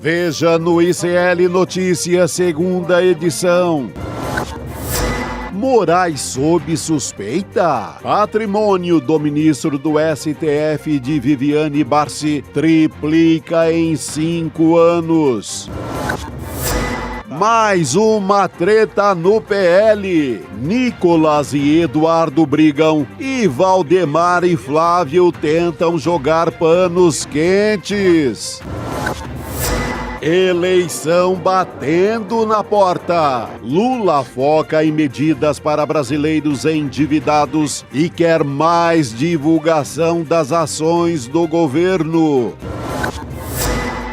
Veja no ICL Notícias, segunda edição. Moraes sob suspeita. Patrimônio do ministro do STF de Viviane Barci triplica em 5 anos. Mais uma treta no PL. Nicolas e Eduardo brigam e Valdemar e Flávio tentam jogar panos quentes. Eleição batendo na porta. Lula foca em medidas para brasileiros endividados e quer mais divulgação das ações do governo.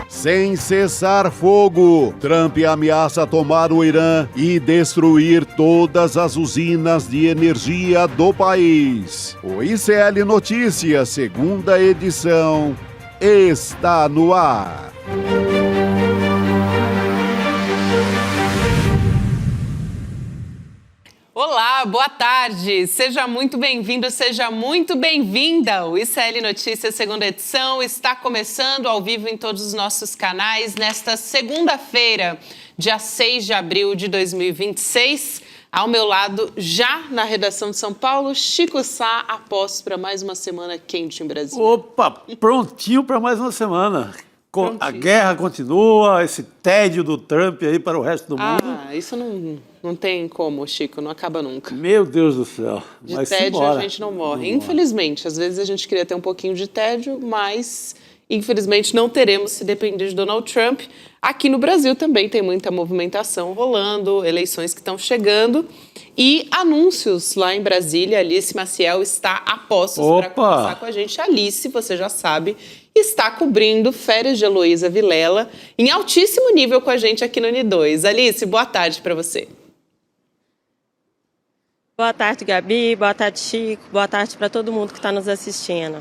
Sem cessar fogo, Trump ameaça tomar o Irã e destruir todas as usinas de energia do país. O ICL Notícias, segunda edição, está no ar. Olá, boa tarde. Seja muito bem-vindo, seja muito bem-vinda. O ICL Notícias, segunda edição, está começando ao vivo em todos os nossos canais nesta segunda-feira, dia 6 de abril de 2026. Ao meu lado, já na redação de São Paulo, Chico Sá, aposto para mais uma semana quente em Brasília. Opa, prontinho para mais uma semana. A guerra continua, esse tédio do Trump aí para o resto do mundo. Isso não tem como, Chico, não acaba nunca. Meu Deus do céu. De tédio a gente não morre. Infelizmente, às vezes a gente queria ter um pouquinho de tédio, mas infelizmente não teremos se depender de Donald Trump. Aqui no Brasil também tem muita movimentação rolando, eleições que estão chegando e anúncios lá em Brasília. Alice Maciel está a postos para conversar com a gente. Alice, você já sabe, está cobrindo Férias de Heloísa Vilela em altíssimo nível com a gente aqui no Uni2. Alice, boa tarde para você. Boa tarde, Gabi. Boa tarde, Chico. Boa tarde para todo mundo que está nos assistindo.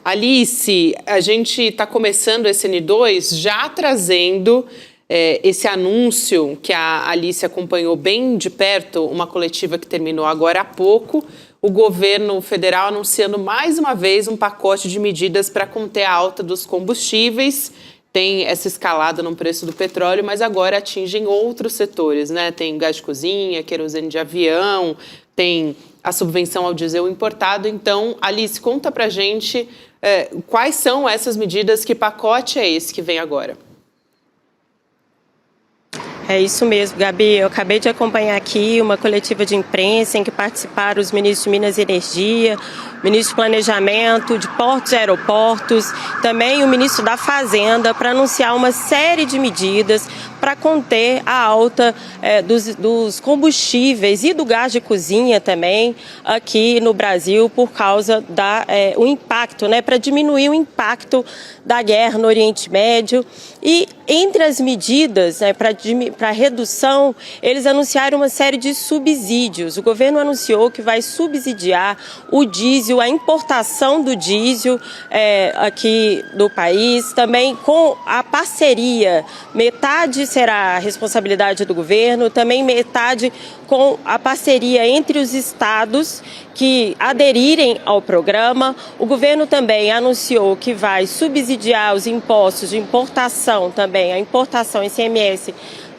Alice, a gente está começando esse N2 já trazendo esse anúncio que a Alice acompanhou bem de perto, uma coletiva que terminou agora há pouco, o governo federal anunciando mais uma vez um pacote de medidas para conter a alta dos combustíveis. Tem essa escalada no preço do petróleo, mas agora atingem outros setores, né? Tem gás de cozinha, querosene de avião, tem a subvenção ao diesel importado. Então, Alice, conta pra gente quais são essas medidas, que pacote é esse que vem agora? É isso mesmo, Gabi. Eu acabei de acompanhar aqui uma coletiva de imprensa em que participaram os ministros de Minas e Energia, ministro de Planejamento, de Portos e Aeroportos, também o ministro da Fazenda, para anunciar uma série de medidas para conter a alta dos combustíveis e do gás de cozinha também aqui no Brasil por causa o impacto, né, para diminuir o impacto da guerra no Oriente Médio. E entre as medidas, né, para redução, eles anunciaram uma série de subsídios. O governo anunciou que vai subsidiar o diesel, a importação do diesel aqui do país, também com a parceria. Metade será a responsabilidade do governo, também metade com a parceria entre os estados que aderirem ao programa. O governo também anunciou que vai subsidiar os impostos de importação também, a importação ICMS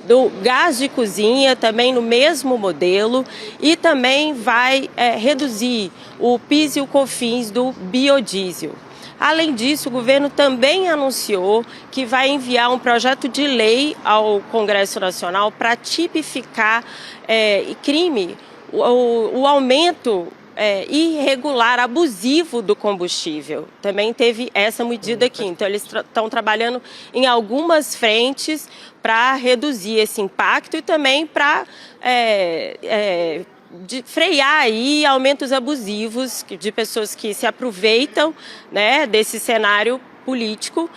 do gás de cozinha, também no mesmo modelo, e também vai reduzir o PIS e o COFINS do biodiesel. Além disso, o governo também anunciou que vai enviar um projeto de lei ao Congresso Nacional para tipificar crime, o aumento irregular, abusivo do combustível. Também teve essa medida aqui. Então, eles estão trabalhando em algumas frentes para reduzir esse impacto e também para frear aí aumentos abusivos de pessoas que se aproveitam, né, desse cenário político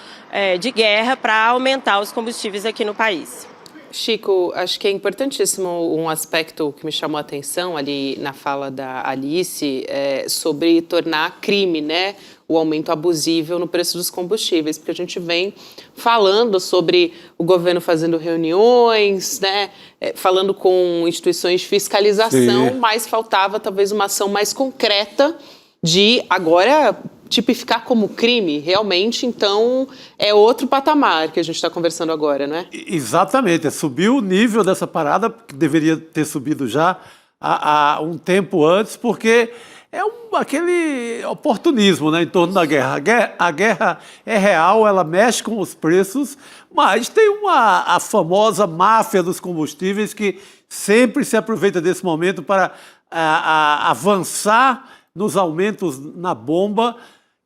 de guerra para aumentar os combustíveis aqui no país. Chico, acho que é importantíssimo um aspecto que me chamou a atenção ali na fala da Alice sobre tornar crime, né, o aumento abusivo no preço dos combustíveis, porque a gente vem falando sobre o governo fazendo reuniões, né, falando com instituições de fiscalização, mas faltava talvez uma ação mais concreta de agora tipificar como crime, realmente, então, é outro patamar que a gente está conversando agora, não é? Exatamente, subiu o nível dessa parada, que deveria ter subido já há um tempo antes, porque é aquele oportunismo, né, em torno da guerra. A guerra é real, ela mexe com os preços, mas tem a famosa máfia dos combustíveis que sempre se aproveita desse momento para avançar nos aumentos na bomba.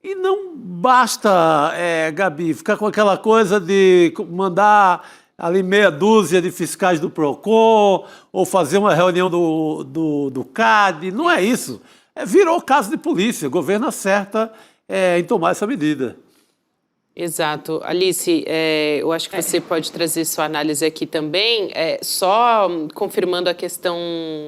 E não basta, Gabi, ficar com aquela coisa de mandar ali meia dúzia de fiscais do PROCON ou fazer uma reunião do CAD. Não é isso. Virou caso de polícia. O governo acerta em tomar essa medida. Exato. Alice, eu acho que você pode trazer sua análise aqui também, só confirmando a questão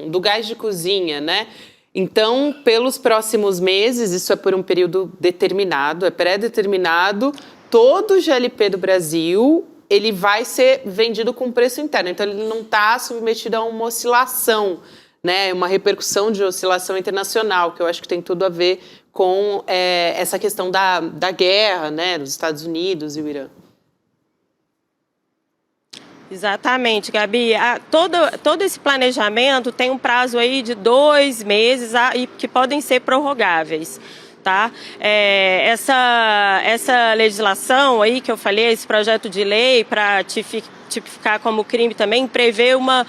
do gás de cozinha, né? Então, pelos próximos meses, isso é por um período determinado, é pré-determinado, todo o GLP do Brasil, ele vai ser vendido com preço interno. Então, ele não está submetido a uma oscilação, né? Uma repercussão de oscilação internacional, que eu acho que tem tudo a ver com essa questão da guerra, né, dos Estados Unidos e o Irã. Exatamente, Gabi. Todo esse planejamento tem um prazo aí de 2 meses e que podem ser prorrogáveis. Tá? Essa legislação aí que eu falei, esse projeto de lei para tipificar como crime também, prevê uma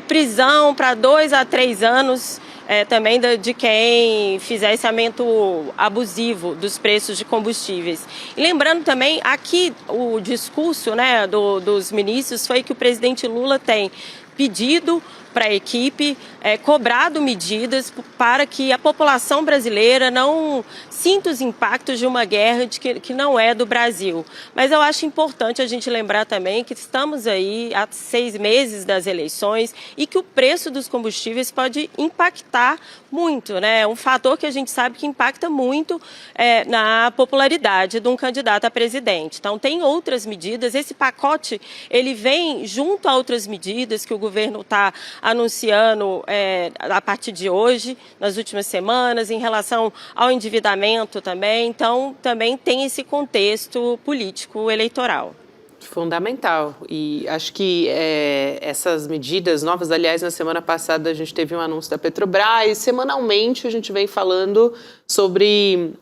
prisão para 2 a 3 anos também de quem fizer esse aumento abusivo dos preços de combustíveis. E lembrando também, aqui o discurso, né, dos ministros foi que o presidente Lula tem pedido para a equipe, cobrado medidas para que a população brasileira não sinta os impactos de uma guerra que não é do Brasil. Mas eu acho importante a gente lembrar também que estamos aí há 6 meses das eleições e que o preço dos combustíveis pode impactar muito, né? Um fator que a gente sabe que impacta muito na popularidade de um candidato a presidente. Então, tem outras medidas. Esse pacote, ele vem junto a outras medidas que o governo está anunciando a partir de hoje, nas últimas semanas, em relação ao endividamento também. Então, também tem esse contexto político eleitoral. Fundamental. E acho que essas medidas novas, aliás, na semana passada a gente teve um anúncio da Petrobras e semanalmente a gente vem falando sobre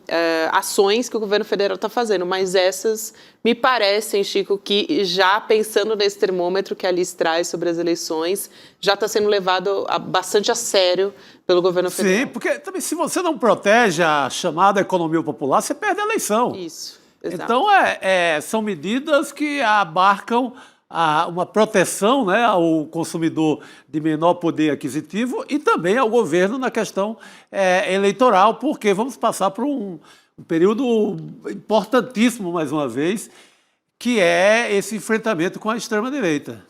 ações que o governo federal está fazendo, mas essas me parecem, Chico, que já pensando nesse termômetro que a Alice traz sobre as eleições, já está sendo levado bastante a sério pelo governo federal. Sim, porque também se você não protege a chamada economia popular, você perde a eleição. Isso. Exato. Então, são medidas que abarcam uma proteção, né, ao consumidor de menor poder aquisitivo e também ao governo na questão eleitoral, porque vamos passar por um período importantíssimo, mais uma vez, que é esse enfrentamento com a extrema-direita.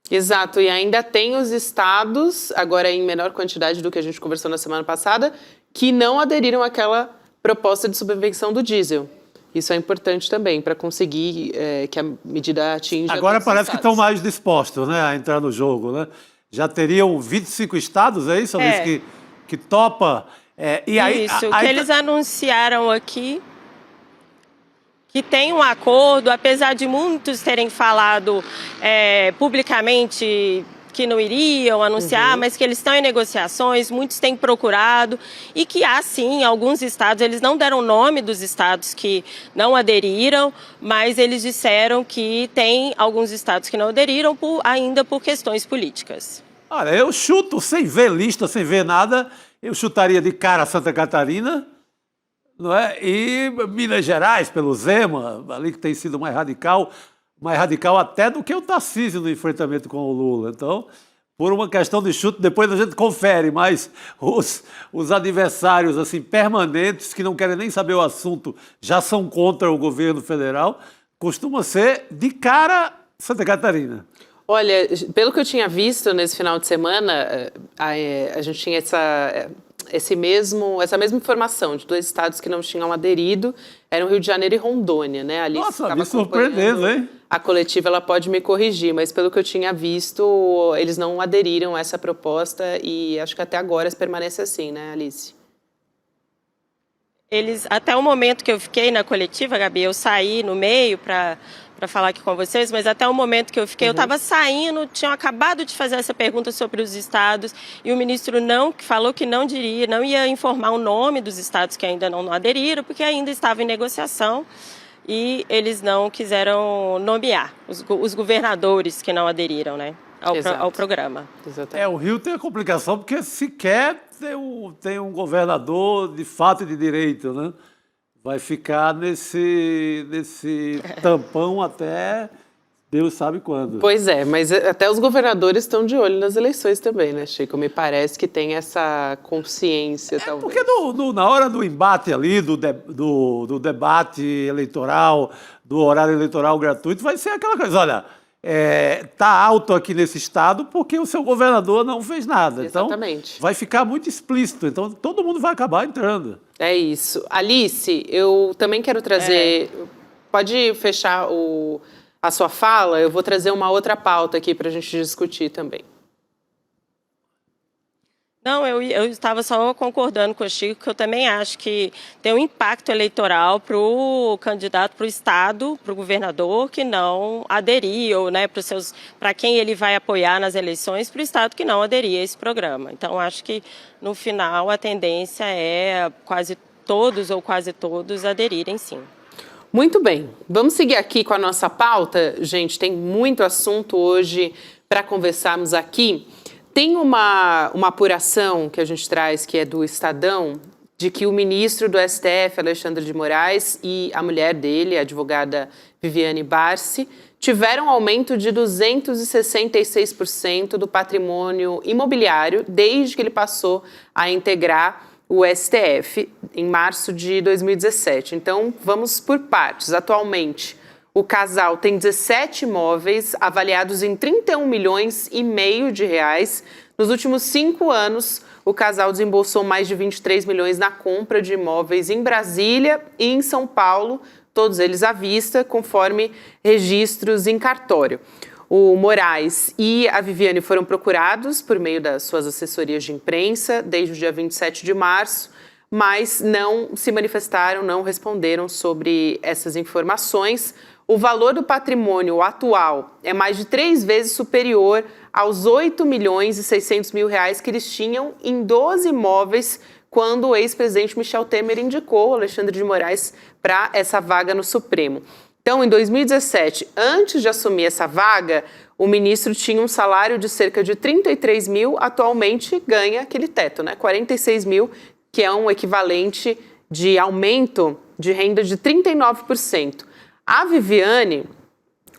Exato, e ainda tem os estados, agora em menor quantidade do que a gente conversou na semana passada, que não aderiram àquela proposta de subvenção do diesel. Isso é importante também para conseguir que a medida atinja... Agora parece que estão mais dispostos, né, a entrar no jogo, né? Já teriam 25 estados, é isso, Alice, que topa... Isso, o que eles anunciaram aqui, que tem um acordo, apesar de muitos terem falado publicamente que não iriam anunciar, mas que eles estão em negociações, muitos têm procurado e que há sim alguns estados, eles não deram o nome dos estados que não aderiram, mas eles disseram que tem alguns estados que não aderiram ainda por questões políticas. Olha, eu chuto, sem ver lista, sem ver nada, eu chutaria de cara Santa Catarina, não é? E Minas Gerais, pelo Zema, ali que tem sido mais radical até do que o Tarcísio no enfrentamento com o Lula. Então, por uma questão de chute, depois a gente confere, mas os adversários assim, permanentes, que não querem nem saber o assunto, já são contra o governo federal, costuma ser de cara Santa Catarina. Olha, pelo que eu tinha visto nesse final de semana, a gente tinha essa mesma informação de 2 estados que não tinham aderido, eram Rio de Janeiro e Rondônia, né? Ali nossa, me surpreendendo, hein? A coletiva, ela pode me corrigir, mas pelo que eu tinha visto, eles não aderiram a essa proposta e acho que até agora permanece assim, né, Alice? Eles, até o momento que eu fiquei na coletiva, Gabi, eu saí no meio para falar aqui com vocês, mas até o momento que eu fiquei, eu estava saindo, tinham acabado de fazer essa pergunta sobre os estados, e o ministro falou que não ia informar o nome dos estados que ainda não aderiram, porque ainda estava em negociação, e eles não quiseram nomear os governadores que não aderiram, né, ao programa. Exatamente. O Rio tem a complicação porque sequer tem um governador de fato e de direito, né? Vai ficar nesse tampão até Deus sabe quando. Pois é, mas até os governadores estão de olho nas eleições também, né, Chico? Me parece que tem essa consciência, talvez. Porque na hora do embate ali, do debate eleitoral, do horário eleitoral gratuito, vai ser aquela coisa, olha, tá alto aqui nesse estado porque o seu governador não fez nada. Exatamente. Então, vai ficar muito explícito. Então, todo mundo vai acabar entrando. É isso. Alice, eu também quero trazer... Pode fechar a sua fala? Eu vou trazer uma outra pauta aqui para a gente discutir também. Não, eu estava só concordando com o Chico, que eu também acho que tem um impacto eleitoral para o candidato, para o Estado, para o governador que não aderiu, né, para quem ele vai apoiar nas eleições, para o Estado que não aderia a esse programa. Então, acho que, no final, a tendência é quase todos ou quase todos aderirem, sim. Muito bem. Vamos seguir aqui com a nossa pauta. Gente, tem muito assunto hoje para conversarmos aqui. Tem uma apuração que a gente traz, que é do Estadão, de que o ministro do STF, Alexandre de Moraes, e a mulher dele, a advogada Viviane Barsi, tiveram aumento de 266% do patrimônio imobiliário desde que ele passou a integrar o STF em março de 2017. Então, vamos por partes. Atualmente, o casal tem 17 imóveis avaliados em 31 milhões e meio de reais. Nos últimos 5 anos, o casal desembolsou mais de 23 milhões na compra de imóveis em Brasília e em São Paulo, todos eles à vista, conforme registros em cartório. O Moraes e a Viviane foram procurados por meio das suas assessorias de imprensa desde o dia 27 de março, mas não se manifestaram, não responderam sobre essas informações. O valor do patrimônio atual é mais de 3 vezes superior aos 8 milhões e 600 mil reais que eles tinham em 12 imóveis quando o ex-presidente Michel Temer indicou Alexandre de Moraes para essa vaga no Supremo. Então, em 2017, antes de assumir essa vaga, o ministro tinha um salário de cerca de 33 mil, atualmente ganha aquele teto, né? 46 mil, que é um equivalente de aumento de renda de 39%. A Viviane,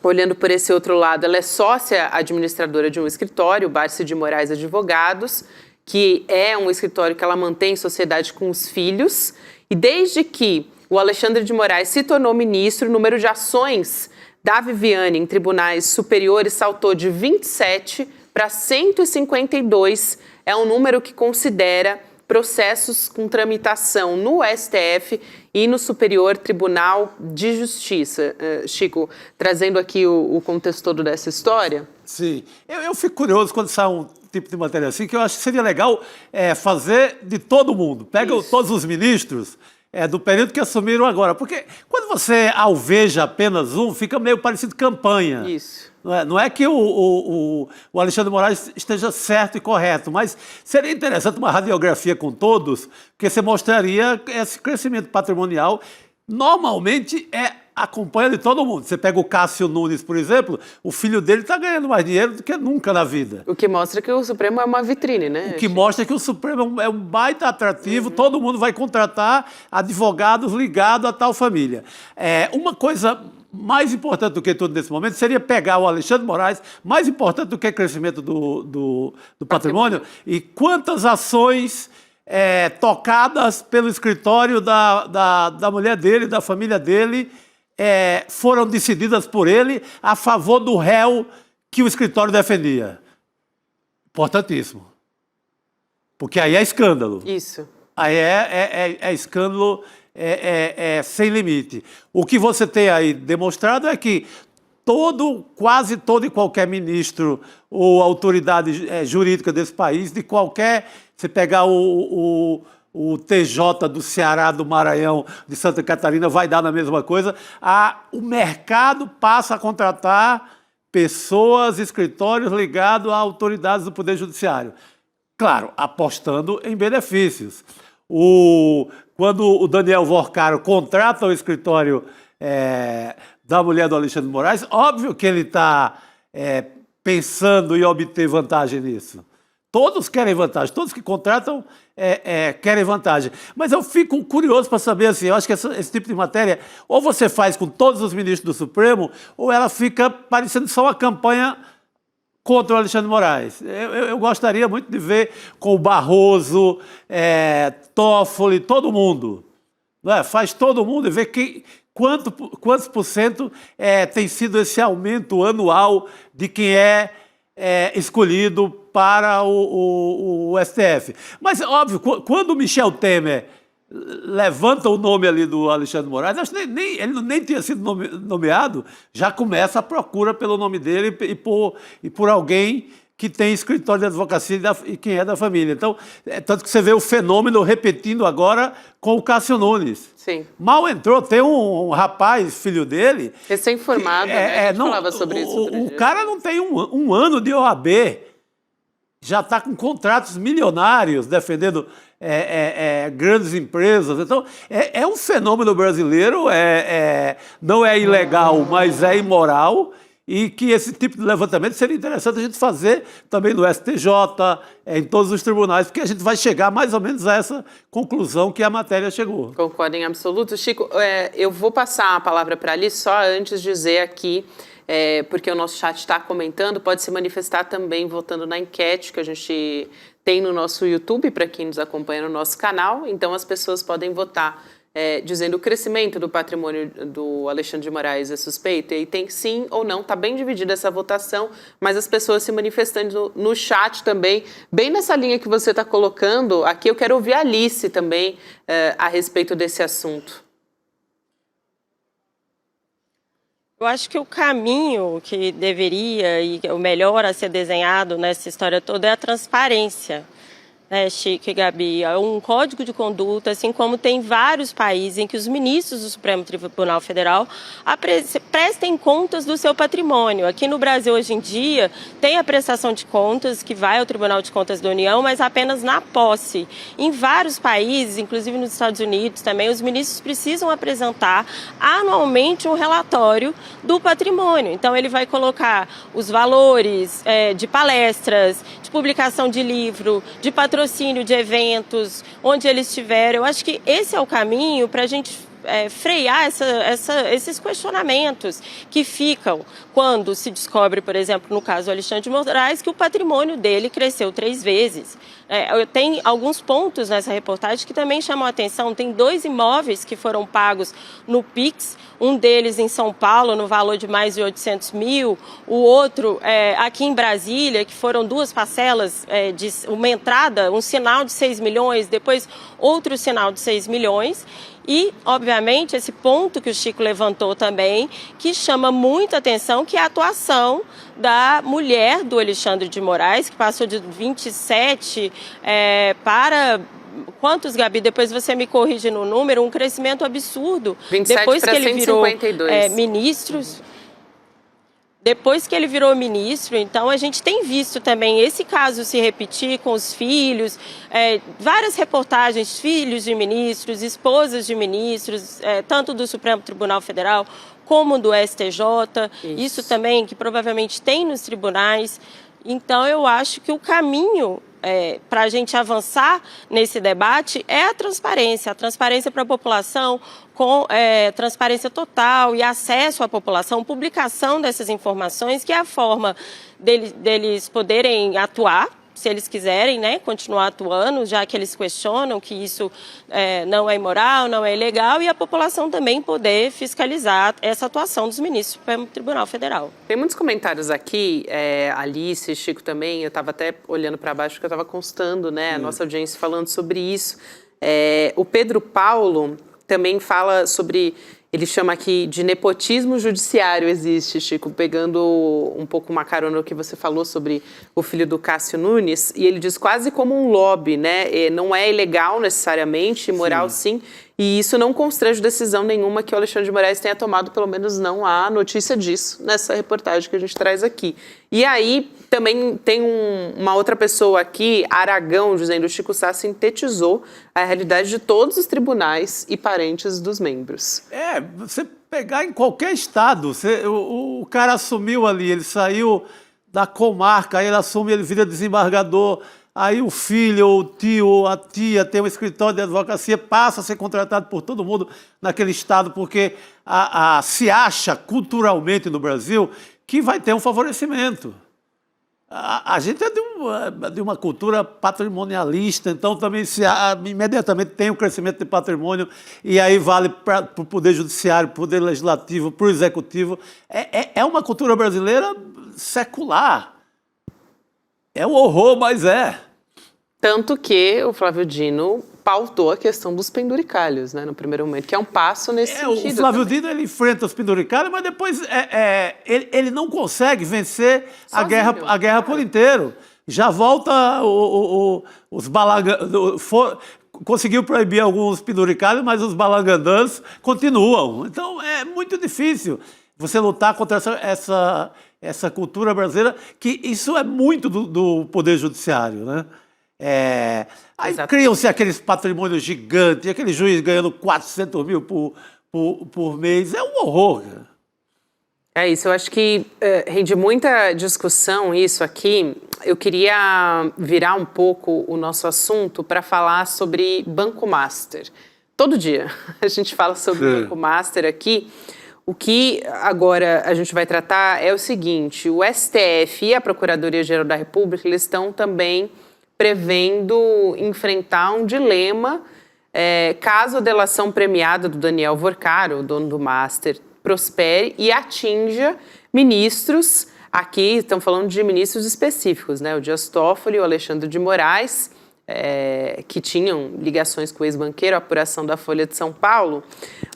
olhando por esse outro lado, ela é sócia administradora de um escritório, Barsi de Moraes Advogados, que é um escritório que ela mantém em sociedade com os filhos. E desde que o Alexandre de Moraes se tornou ministro, o número de ações da Viviane em tribunais superiores saltou de 27 para 152. É um número que considera processos com tramitação no STF e no Superior Tribunal de Justiça. Chico, trazendo aqui o contexto todo dessa história. Sim. Eu fico curioso quando sai um tipo de matéria assim, que eu acho que seria legal fazer de todo mundo. Pega todos os ministros do período que assumiram agora. Porque quando você alveja apenas um, fica meio parecido campanha. Isso. Não é que o Alexandre de Moraes esteja certo e correto, mas seria interessante uma radiografia com todos, porque você mostraria esse crescimento patrimonial. Normalmente acompanha de todo mundo. Você pega o Cássio Nunes, por exemplo, o filho dele está ganhando mais dinheiro do que nunca na vida. O que mostra que o Supremo é uma vitrine, né? O que mostra que o Supremo é um baita atrativo, todo mundo vai contratar advogados ligados a tal família. Uma coisa mais importante do que tudo nesse momento seria pegar o Alexandre de Moraes, mais importante do que o crescimento do patrimônio, e quantas ações tocadas pelo escritório da mulher dele, da família dele, foram decididas por ele a favor do réu que o escritório defendia. Importantíssimo. Porque aí é escândalo. Isso. Aí é escândalo sem limite. O que você tem aí demonstrado é que quase todo e qualquer ministro ou autoridade jurídica desse país, de qualquer... Você pegar o o TJ do Ceará, do Maranhão, de Santa Catarina vai dar na mesma coisa. O mercado passa a contratar pessoas, escritórios ligados a autoridades do Poder Judiciário. Claro, apostando em benefícios. Quando o Daniel Vorcaro contrata o escritório da mulher do Alexandre de Moraes, óbvio que ele está pensando em obter vantagem nisso. Todos querem vantagem, todos que contratam querem vantagem. Mas eu fico curioso para saber, assim, eu acho que esse tipo de matéria, ou você faz com todos os ministros do Supremo, ou ela fica parecendo só uma campanha contra o Alexandre de Moraes. Eu gostaria muito de ver com o Barroso, Toffoli, todo mundo. Não é? Faz todo mundo e ver quantos por cento tem sido esse aumento anual de quem escolhido para o STF. Mas, óbvio, quando o Michel Temer levanta o nome ali do Alexandre de Moraes, acho que ele nem tinha sido nomeado, já começa a procura pelo nome dele e por alguém que tem escritório de advocacia e quem é da família. Então, tanto que você vê o fenômeno repetindo agora com o Cássio Nunes. Sim. Mal entrou, tem um rapaz, filho dele... Recém-formado, né? Falava sobre isso. O cara não tem um ano de OAB, já está com contratos milionários defendendo grandes empresas. Então, é um fenômeno brasileiro, não é ilegal, mas é imoral, e que esse tipo de levantamento seria interessante a gente fazer também no STJ, em todos os tribunais, porque a gente vai chegar mais ou menos a essa conclusão que a matéria chegou. Concordo em absoluto. Chico, eu vou passar a palavra para a Alice só antes de dizer aqui, porque o nosso chat está comentando, pode se manifestar também votando na enquete que a gente tem no nosso YouTube, para quem nos acompanha no nosso canal. Então, as pessoas podem votar dizendo o crescimento do patrimônio do Alexandre de Moraes é suspeito, e aí tem sim ou não, está bem dividida essa votação, mas as pessoas se manifestando no chat também, bem nessa linha que você está colocando, aqui eu quero ouvir a Alice também a respeito desse assunto. Eu acho que o caminho que deveria e o melhor a ser desenhado nessa história toda é a transparência. Chico e Gabi, é um código de conduta, assim como tem vários países em que os ministros do Supremo Tribunal Federal prestem contas do seu patrimônio. Aqui no Brasil, hoje em dia, tem a prestação de contas que vai ao Tribunal de Contas da União, mas apenas na posse. Em vários países, inclusive nos Estados Unidos também, os ministros precisam apresentar anualmente um relatório do patrimônio. Então, ele vai colocar os valores de palestras, de publicação de livro, de patrocínio de eventos, onde eles estiverem. Eu acho que esse é o caminho para a gente frear esses questionamentos que ficam quando se descobre, por exemplo, no caso do Alexandre de Moraes, que o patrimônio dele cresceu 3 vezes. Tem alguns pontos nessa reportagem que também chamam a atenção. Tem 2 imóveis que foram pagos no Pix, um deles em São Paulo, no valor de mais de 800 mil, o outro aqui em Brasília, que foram 2 parcelas, de uma entrada, um sinal de 6 milhões, depois outro sinal de 6 milhões. E, obviamente, esse ponto que o Chico levantou também, que chama muita atenção, que é a atuação da mulher do Alexandre de Moraes, que passou de 27 para... Quantos, Gabi? Depois você me corrige no número, um crescimento absurdo. 27 depois que ele virou 152. Ministros. Depois que ele virou ministro, então a gente tem visto também esse caso se repetir com os filhos, várias reportagens, filhos de ministros, esposas de ministros, tanto do Supremo Tribunal Federal como do STJ, isso também que provavelmente tem nos tribunais. Então eu acho que o caminho para a gente avançar nesse debate é a transparência para a população, com transparência total e acesso à população, publicação dessas informações, que é a forma deles poderem atuar, se eles quiserem, né, continuar atuando, já que eles questionam que isso não é imoral, não é ilegal, e a população também poder fiscalizar essa atuação dos ministros do Tribunal Federal. Tem muitos comentários aqui, Alice, Chico também, eu estava até olhando para baixo porque eu estava constando, né, a nossa audiência falando sobre isso. O Pedro Paulo também fala sobre Ele chama aqui de nepotismo judiciário existe, Chico, pegando um pouco uma carona no que você falou sobre o filho do Cássio Nunes, e ele diz quase como um lobby, né? Não é ilegal necessariamente, imoral sim, e isso não constrange decisão nenhuma que o Alexandre de Moraes tenha tomado, pelo menos não há notícia disso nessa reportagem que a gente traz aqui. E aí também tem uma outra pessoa aqui, Aragão, dizendo: o Chico Sá sintetizou a realidade de todos os tribunais e parentes dos membros. Você pegar em qualquer estado, o cara assumiu ali, ele saiu da comarca, aí ele assume, ele vira desembargador, aí o filho, o tio, a tia tem um escritório de advocacia, passa a ser contratado por todo mundo naquele estado, porque se acha culturalmente no Brasil que vai ter um favorecimento. A gente é de uma cultura patrimonialista, então também imediatamente tem o crescimento de patrimônio, e aí vale para o Poder Judiciário, para o Poder Legislativo, para o Executivo. É uma cultura brasileira secular. É um horror, mas é. Tanto que o Flávio Dino pautou a questão dos penduricalhos, né, no primeiro momento, que é um passo nesse sentido. O Flávio Dino, ele enfrenta os penduricalhos, mas depois ele não consegue vencer a guerra por inteiro. Já volta os balangandãs, conseguiu proibir alguns penduricalhos, mas os balangandãs continuam. Então é muito difícil você lutar contra essa cultura brasileira, que isso é muito do Poder Judiciário, né? Aí criam-se aqueles patrimônios gigantes, aquele juiz ganhando 400 mil por mês. É um horror. É isso, eu acho que rende muita discussão isso aqui. Eu queria virar um pouco o nosso assunto para falar sobre Banco Master. Todo dia a gente fala sobre Banco Master aqui. O que agora a gente vai tratar é o seguinte: o STF e a Procuradoria-Geral da República, eles estão também prevendo enfrentar um dilema caso a delação premiada do Daniel Vorcaro, o dono do Master, prospere e atinja ministros. Aqui estão falando de ministros específicos, né? O Dias Toffoli e o Alexandre de Moraes, que tinham ligações com o ex-banqueiro, a apuração da Folha de São Paulo.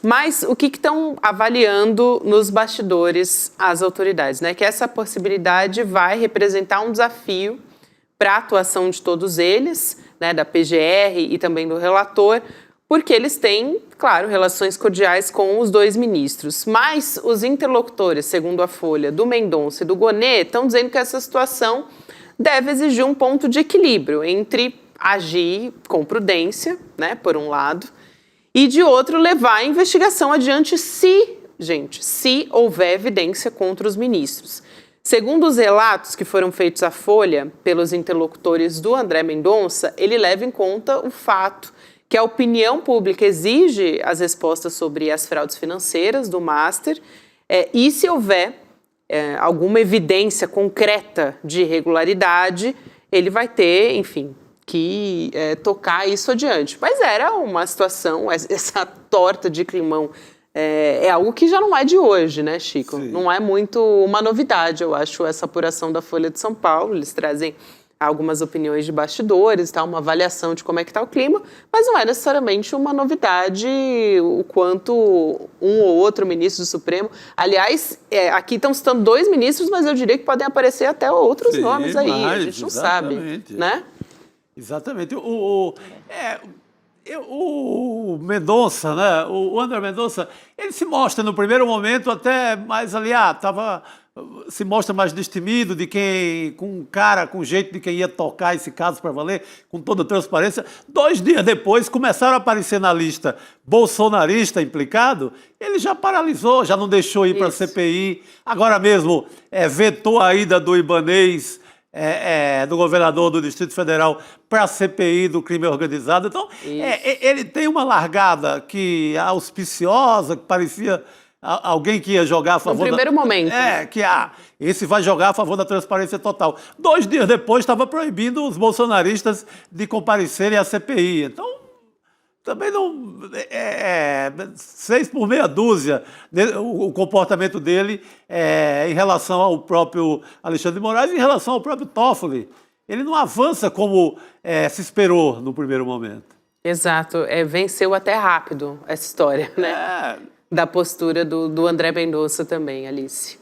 Mas o que estão avaliando nos bastidores as autoridades, né? Que essa possibilidade vai representar um desafio para a atuação de todos eles, né, da PGR e também do relator, porque eles têm, claro, relações cordiais com os dois ministros. Mas os interlocutores, segundo a Folha, do Mendonça e do Gonê, estão dizendo que essa situação deve exigir um ponto de equilíbrio entre agir com prudência, né, por um lado, e, de outro, levar a investigação adiante se houver evidência contra os ministros. Segundo os relatos que foram feitos à Folha pelos interlocutores do André Mendonça, ele leva em conta o fato que a opinião pública exige as respostas sobre as fraudes financeiras do Master e se houver alguma evidência concreta de irregularidade, ele vai ter, enfim, que tocar isso adiante. Mas era uma situação, essa torta de climão, é algo que já não é de hoje, né, Chico? Sim. Não é muito uma novidade, eu acho, essa apuração da Folha de São Paulo. Eles trazem algumas opiniões de bastidores, tá, uma avaliação de como é que está o clima, mas não é necessariamente uma novidade o quanto um ou outro ministro do Supremo. Aliás, aqui estão citando 2 ministros, mas eu diria que podem aparecer até outros nomes aí, a gente não sabe, né? Exatamente. O Mendonça, né? O André Mendonça, ele se mostra no primeiro momento até mais ali, se mostra mais destemido, com jeito de quem ia tocar esse caso para valer, com toda a transparência. 2 dias depois, começaram a aparecer na lista bolsonarista implicado, ele já paralisou, já não deixou ir para a CPI, agora mesmo vetou a ida do Ibanez, do governador do Distrito Federal para a CPI do crime organizado. Então, ele tem uma largada que auspiciosa, que parecia alguém que ia jogar a favor... No primeiro momento. Esse vai jogar a favor da transparência total. 2 dias depois, estava proibindo os bolsonaristas de comparecerem à CPI. Então, também não... 6 por meia dúzia o comportamento dele em relação ao próprio Alexandre de Moraes e em relação ao próprio Toffoli. Ele não avança como se esperou no primeiro momento. Exato. Venceu até rápido essa história, né? da postura do André Mendonça também, Alice.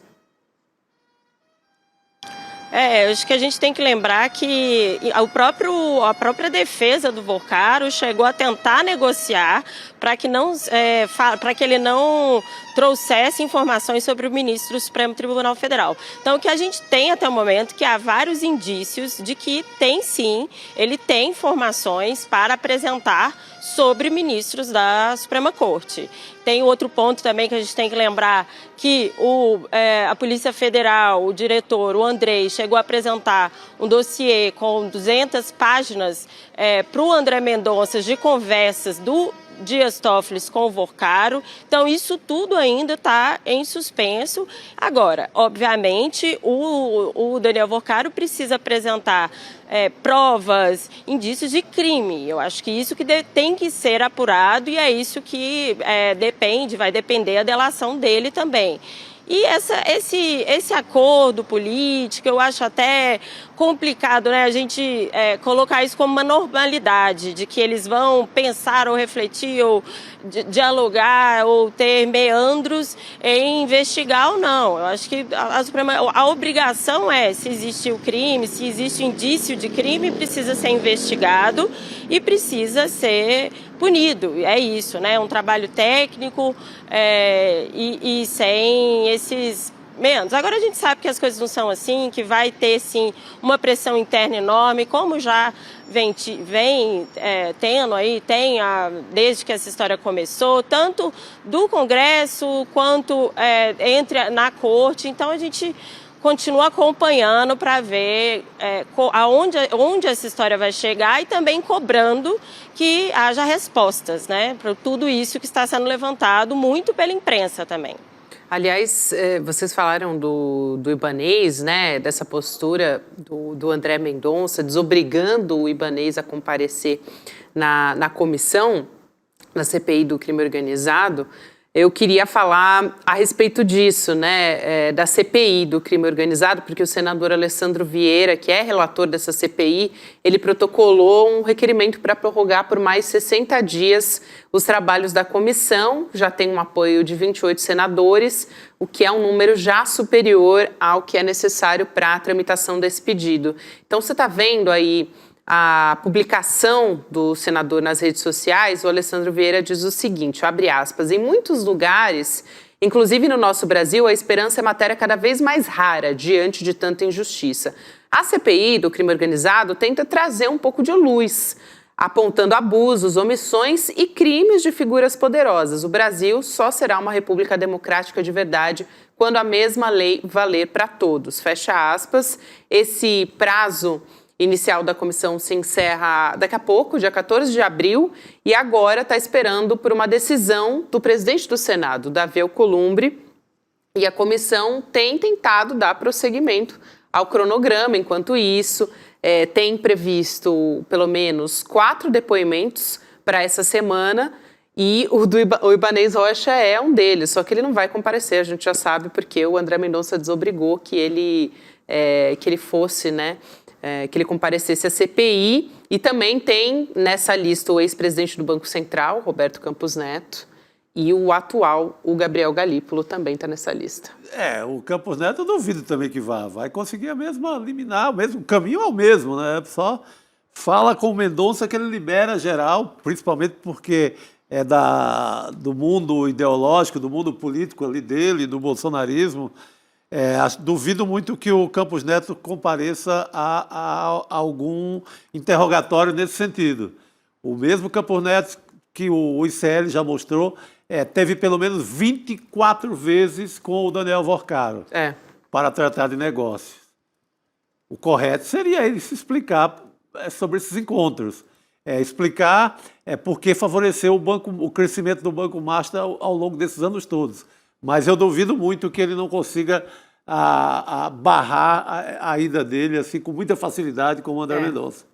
Eu acho que a gente tem que lembrar que a própria defesa do Vorcaro chegou a tentar negociar para que ele não trouxesse informações sobre o ministro do Supremo Tribunal Federal. Então, o que a gente tem até o momento é que há vários indícios de que tem sim, ele tem informações para apresentar sobre ministros da Suprema Corte. Tem outro ponto também que a gente tem que lembrar, que a Polícia Federal, o diretor, o Andrei, chegou a apresentar um dossiê com 200 páginas para o André Mendonça de conversas do Dias Toffoli com o Vorcaro. Então, isso tudo ainda está em suspenso. Agora, obviamente, o Daniel Vorcaro precisa apresentar provas, indícios de crime. Eu acho que isso que tem que ser apurado e é isso que vai depender da delação dele também. E esse acordo político, eu acho até complicado, né? A gente colocar isso como uma normalidade, de que eles vão pensar ou refletir ou dialogar ou ter meandros em investigar ou não. Eu acho que a obrigação se existe o crime, se existe indício de crime, precisa ser investigado e precisa ser punido. É isso, né? Um trabalho técnico e sem esses menos. Agora a gente sabe que as coisas não são assim, que vai ter sim uma pressão interna enorme, como já vem tendo aí, desde que essa história começou, tanto do Congresso quanto na Corte. Então a gente continua acompanhando para ver onde essa história vai chegar e também cobrando que haja respostas, né, para tudo isso que está sendo levantado muito pela imprensa também. Aliás, vocês falaram do Ibanez, né, dessa postura do André Mendonça, desobrigando o Ibanez a comparecer na comissão, na CPI do crime organizado. Eu queria falar a respeito disso, né, da CPI do crime organizado, porque o senador Alessandro Vieira, que é relator dessa CPI, ele protocolou um requerimento para prorrogar por mais 60 dias os trabalhos da comissão. Já tem um apoio de 28 senadores, o que é um número já superior ao que é necessário para a tramitação desse pedido. Então, você está vendo aí a publicação do senador nas redes sociais. O Alessandro Vieira diz o seguinte, abre aspas, em muitos lugares, inclusive no nosso Brasil, a esperança é matéria cada vez mais rara diante de tanta injustiça. A CPI do crime organizado tenta trazer um pouco de luz, apontando abusos, omissões e crimes de figuras poderosas. O Brasil só será uma república democrática de verdade quando a mesma lei valer para todos. Fecha aspas. Esse prazo inicial da comissão se encerra daqui a pouco, dia 14 de abril, e agora está esperando por uma decisão do presidente do Senado, Davi Alcolumbre, e a comissão tem tentado dar prosseguimento ao cronograma. Enquanto isso, tem previsto pelo menos 4 depoimentos para essa semana, e o Ibanez Rocha é um deles, só que ele não vai comparecer, a gente já sabe, porque o André Mendonça desobrigou que ele fosse, né, que ele comparecesse à CPI. E também tem nessa lista o ex-presidente do Banco Central, Roberto Campos Neto, e o atual, o Gabriel Galípolo, também está nessa lista. O Campos Neto eu duvido também que vai conseguir a mesma liminar, o caminho é o mesmo, né? Só fala com o Mendonça que ele libera geral, principalmente porque é do mundo ideológico, do mundo político ali dele, do bolsonarismo. Duvido muito que o Campos Neto compareça a algum interrogatório nesse sentido. O mesmo Campos Neto que o ICL já mostrou, teve pelo menos 24 vezes com o Daniel Vorcaro para tratar de negócios. O correto seria ele se explicar sobre esses encontros. Explicar por que favoreceu o crescimento do Banco Master ao longo desses anos todos. Mas eu duvido muito que ele não consiga barrar a ida dele assim com muita facilidade como o André Mendonça.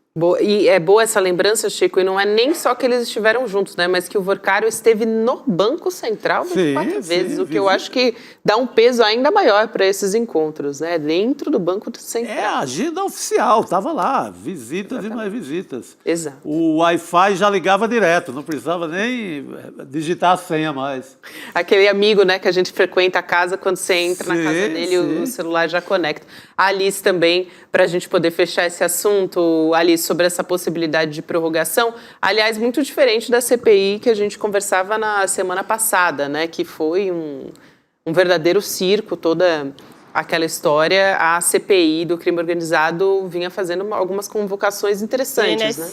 E é boa essa lembrança, Chico, e não é nem só que eles estiveram juntos, né? Mas que o Vorcário esteve no Banco Central 24 vezes, o que eu acho que dá um peso ainda maior para esses encontros, né? Dentro do Banco Central. É a agenda oficial, estava lá, visitas e mais visitas. Exato. O Wi-Fi já ligava direto, não precisava nem digitar a senha mais. Aquele amigo, né, que a gente frequenta a casa, quando você entra na casa dele, o celular já conecta. A Alice também, para a gente poder fechar esse assunto, Alice, sobre essa possibilidade de prorrogação, aliás, muito diferente da CPI que a gente conversava na semana passada, né, que foi um verdadeiro circo, toda aquela história. A CPI do crime organizado vinha fazendo algumas convocações interessantes, né?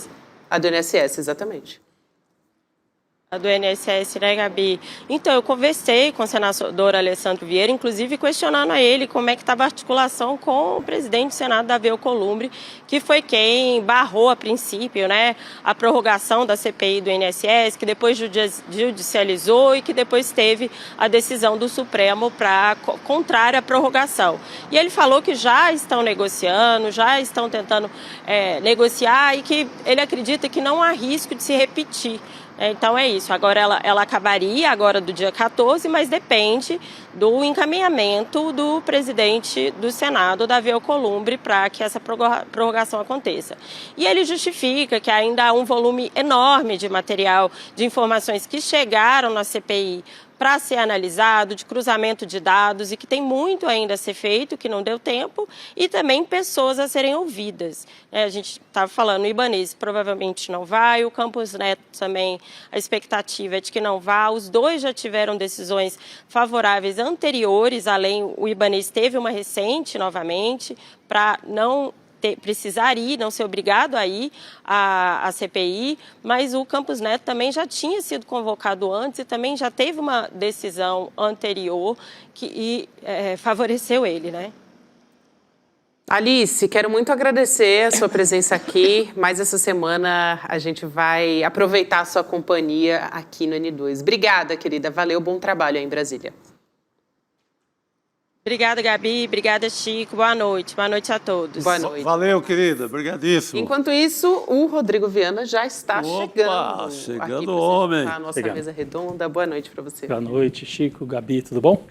A do INSS, exatamente. A do INSS, né, Gabi? Então, eu conversei com o senador Alessandro Vieira, inclusive questionando a ele como é que estava a articulação com o presidente do Senado, Davi Alcolumbre, que foi quem barrou a princípio, né, a prorrogação da CPI do INSS, que depois judicializou e que depois teve a decisão do Supremo contrária à prorrogação. E ele falou que já estão negociando, já estão tentando negociar e que ele acredita que não há risco de se repetir. Então é isso, agora ela acabaria agora do dia 14, mas depende do encaminhamento do presidente do Senado, Davi Alcolumbre, para que essa prorrogação aconteça. E ele justifica que ainda há um volume enorme de material, de informações que chegaram na CPI para ser analisado, de cruzamento de dados, e que tem muito ainda a ser feito, que não deu tempo, e também pessoas a serem ouvidas. A gente estava falando, o Ibanez provavelmente não vai, o Campos Neto também, a expectativa é de que não vá. Os dois já tiveram decisões favoráveis anteriores, além, o Ibanez teve uma recente novamente, para não precisar ir, não ser obrigado a ir à CPI, mas o Campos Neto também já tinha sido convocado antes e também já teve uma decisão anterior que favoreceu ele, né? Alice, quero muito agradecer a sua presença aqui, mas essa semana a gente vai aproveitar a sua companhia aqui no N2. Obrigada, querida. Valeu, bom trabalho aí em Brasília. Obrigada, Gabi. Obrigada, Chico. Boa noite. Boa noite a todos. Boa noite. Valeu, querida. Obrigadíssimo. Enquanto isso, o Rodrigo Viana já está chegando. Chegando o homem. A nossa mesa redonda. Boa noite para você. Boa noite, Chico, Gabi, tudo bom?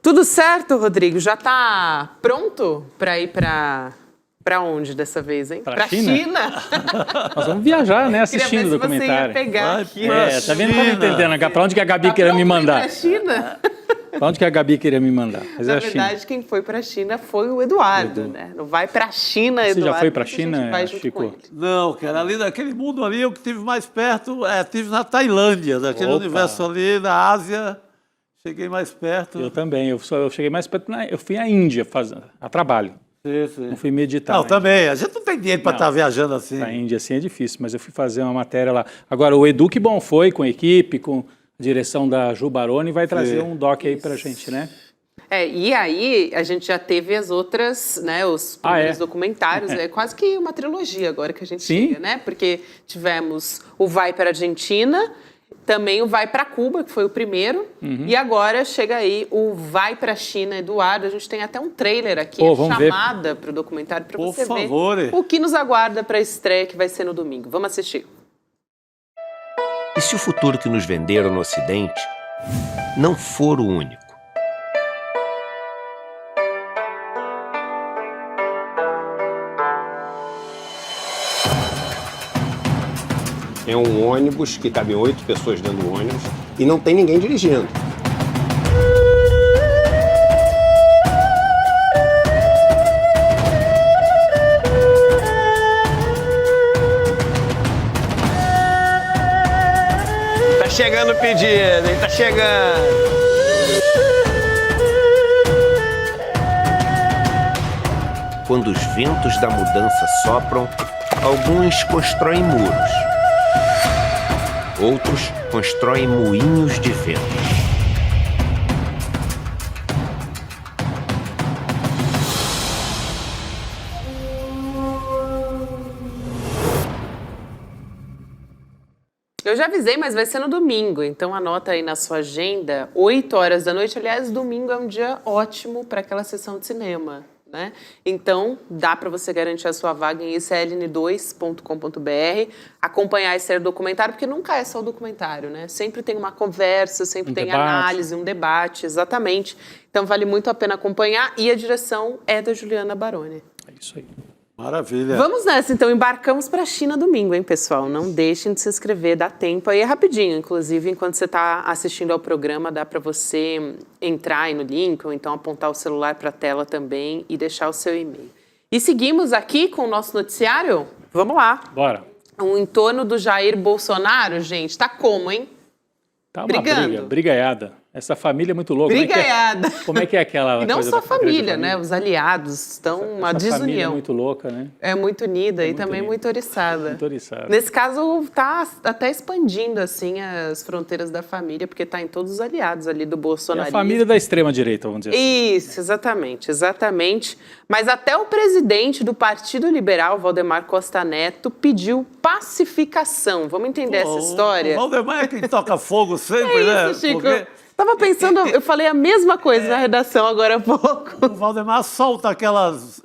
Tudo certo, Rodrigo? Já está pronto para ir para onde dessa vez, hein? Para China? Nós vamos viajar, né? Assistindo o documentário. Você ia pegar aqui. Tá vendo? Não tô entendendo. Para onde que a Gabi queria me mandar? Para China? Para onde que a Gabi queria me mandar? Mas na verdade, quem foi para a China foi o Eduardo, né? Não vai para a China, Eduardo. Você já foi para a China, Chico? Não, cara, ali naquele mundo ali, eu que estive mais perto, estive na Tailândia, daquele universo ali, na Ásia, cheguei mais perto. Eu também, eu cheguei mais perto, eu fui à Índia a trabalho. Sim. Não fui meditar. Não, também, a gente não tem dinheiro para estar viajando assim. Na Índia, assim, é difícil, mas eu fui fazer uma matéria lá. Agora, o Edu, que bom, foi com a equipe, com direção da Ju Baroni, vai trazer um doc aí pra gente, né? E aí a gente já teve as outras, né, os primeiros documentários, é quase que uma trilogia agora que a gente chega, né? Porque tivemos o Vai para a Argentina, também o Vai para Cuba, que foi o primeiro, e agora chega aí o Vai para a China, Eduardo. A gente tem até um trailer aqui, chamada para o documentário, para você ver o que nos aguarda para a estreia que vai ser no domingo. Vamos assistir. E se o futuro que nos venderam no Ocidente não for o único? É um ônibus que cabem 8 pessoas dentro do ônibus e não tem ninguém dirigindo. Tá chegando o pedido, hein? Tá chegando. Quando os ventos da mudança sopram, alguns constroem muros. Outros constroem moinhos de vento. Eu já avisei, mas vai ser no domingo, então anota aí na sua agenda, 8 horas da noite. Aliás, domingo é um dia ótimo para aquela sessão de cinema, né? Então, dá para você garantir a sua vaga em icln2.com.br, acompanhar esse documentário, porque nunca é só o documentário, né? Sempre tem uma conversa, sempre tem debate. análise, um debate, exatamente. Então, vale muito a pena acompanhar e a direção é da Juliana Baroni. É isso aí. Maravilha. Vamos nessa, então, embarcamos para a China domingo, hein, pessoal? Não deixem de se inscrever, dá tempo aí, é rapidinho. Inclusive, enquanto você está assistindo ao programa, dá para você entrar aí no link ou então apontar o celular para a tela também e deixar o seu e-mail. E seguimos aqui com o nosso noticiário? Vamos lá. Bora. O entorno do Jair Bolsonaro, gente, tá como, hein? Tá uma Brigando. briga, brigaiada. Essa família é muito louca. Brigaiada. Como é que é aquela E não coisa só da a família, grande né? Os aliados estão uma Essa família é desunião. muito louca, né? É muito unida e muito também unida. muito oriçada. Muito oriçada. Nesse caso, está até expandindo assim as fronteiras da família, porque está em todos os aliados ali do É a bolsonarismo. família da extrema-direita, vamos dizer assim. Isso, exatamente, exatamente. Mas até o presidente do Partido Liberal, Valdemar Costa Neto, pediu pacificação. Vamos entender essa história? O Valdemar é quem toca fogo sempre, né? Isso, Chico. Porque Tava pensando, eu falei a mesma coisa na redação agora há pouco. o Valdemar solta aquelas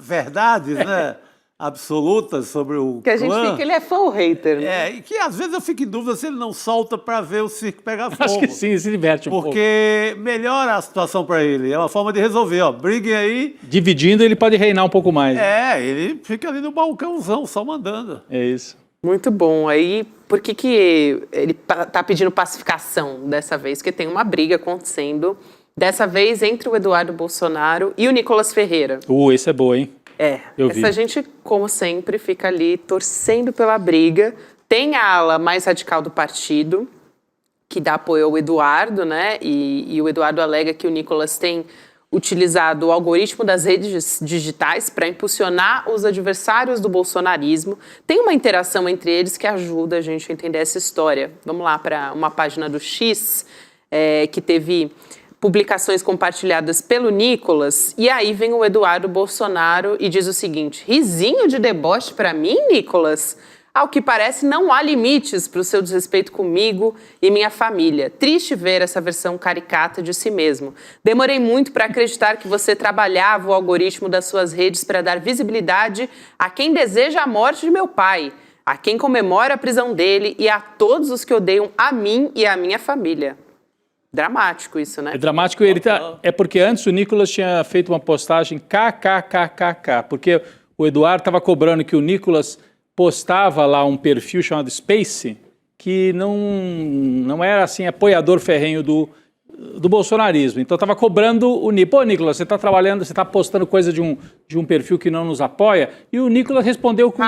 verdades, né? Absolutas sobre o Que a gente clã. fica, ele é fã ou hater, né? E que às vezes eu fico em dúvida se ele não solta para ver o circo pegar fogo. Acho que sim, se diverte um pouco. Porque melhora a situação para ele. É uma forma de resolver, ó. Briguem aí. Dividindo, ele pode reinar um pouco mais. Ele fica ali no balcãozão, só mandando. É isso. Muito bom. Aí, por que ele tá pedindo pacificação dessa vez? Porque tem uma briga acontecendo, dessa vez entre o Eduardo Bolsonaro e o Nicolas Ferreira. Esse é boa, hein? Eu vi. Essa gente, como sempre, fica ali torcendo pela briga. Tem a ala mais radical do partido, que dá apoio ao Eduardo, né? E o Eduardo alega que o Nicolas tem utilizado o algoritmo das redes digitais para impulsionar os adversários do bolsonarismo. Tem uma interação entre eles que ajuda a gente a entender essa história. Vamos lá para uma página do X, que teve publicações compartilhadas pelo Nicolas, e aí vem o Eduardo Bolsonaro e diz o seguinte: risinho de deboche para mim, Nicolas? Ao que parece, não há limites para o seu desrespeito comigo e minha família. Triste ver essa versão caricata de si mesmo. Demorei muito para acreditar que você trabalhava o algoritmo das suas redes para dar visibilidade a quem deseja a morte de meu pai, a quem comemora a prisão dele e a todos os que odeiam a mim e a minha família. Dramático isso, né? É dramático. É porque antes o Nicolas tinha feito uma postagem kkkk, porque o Eduardo estava cobrando que o Nicolas postava lá um perfil chamado Space, que não era assim apoiador ferrenho do bolsonarismo. Então estava cobrando o Nicolas. Pô, Nicolas, você está trabalhando, você está postando coisa de um perfil que não nos apoia? E o Nicolas respondeu com...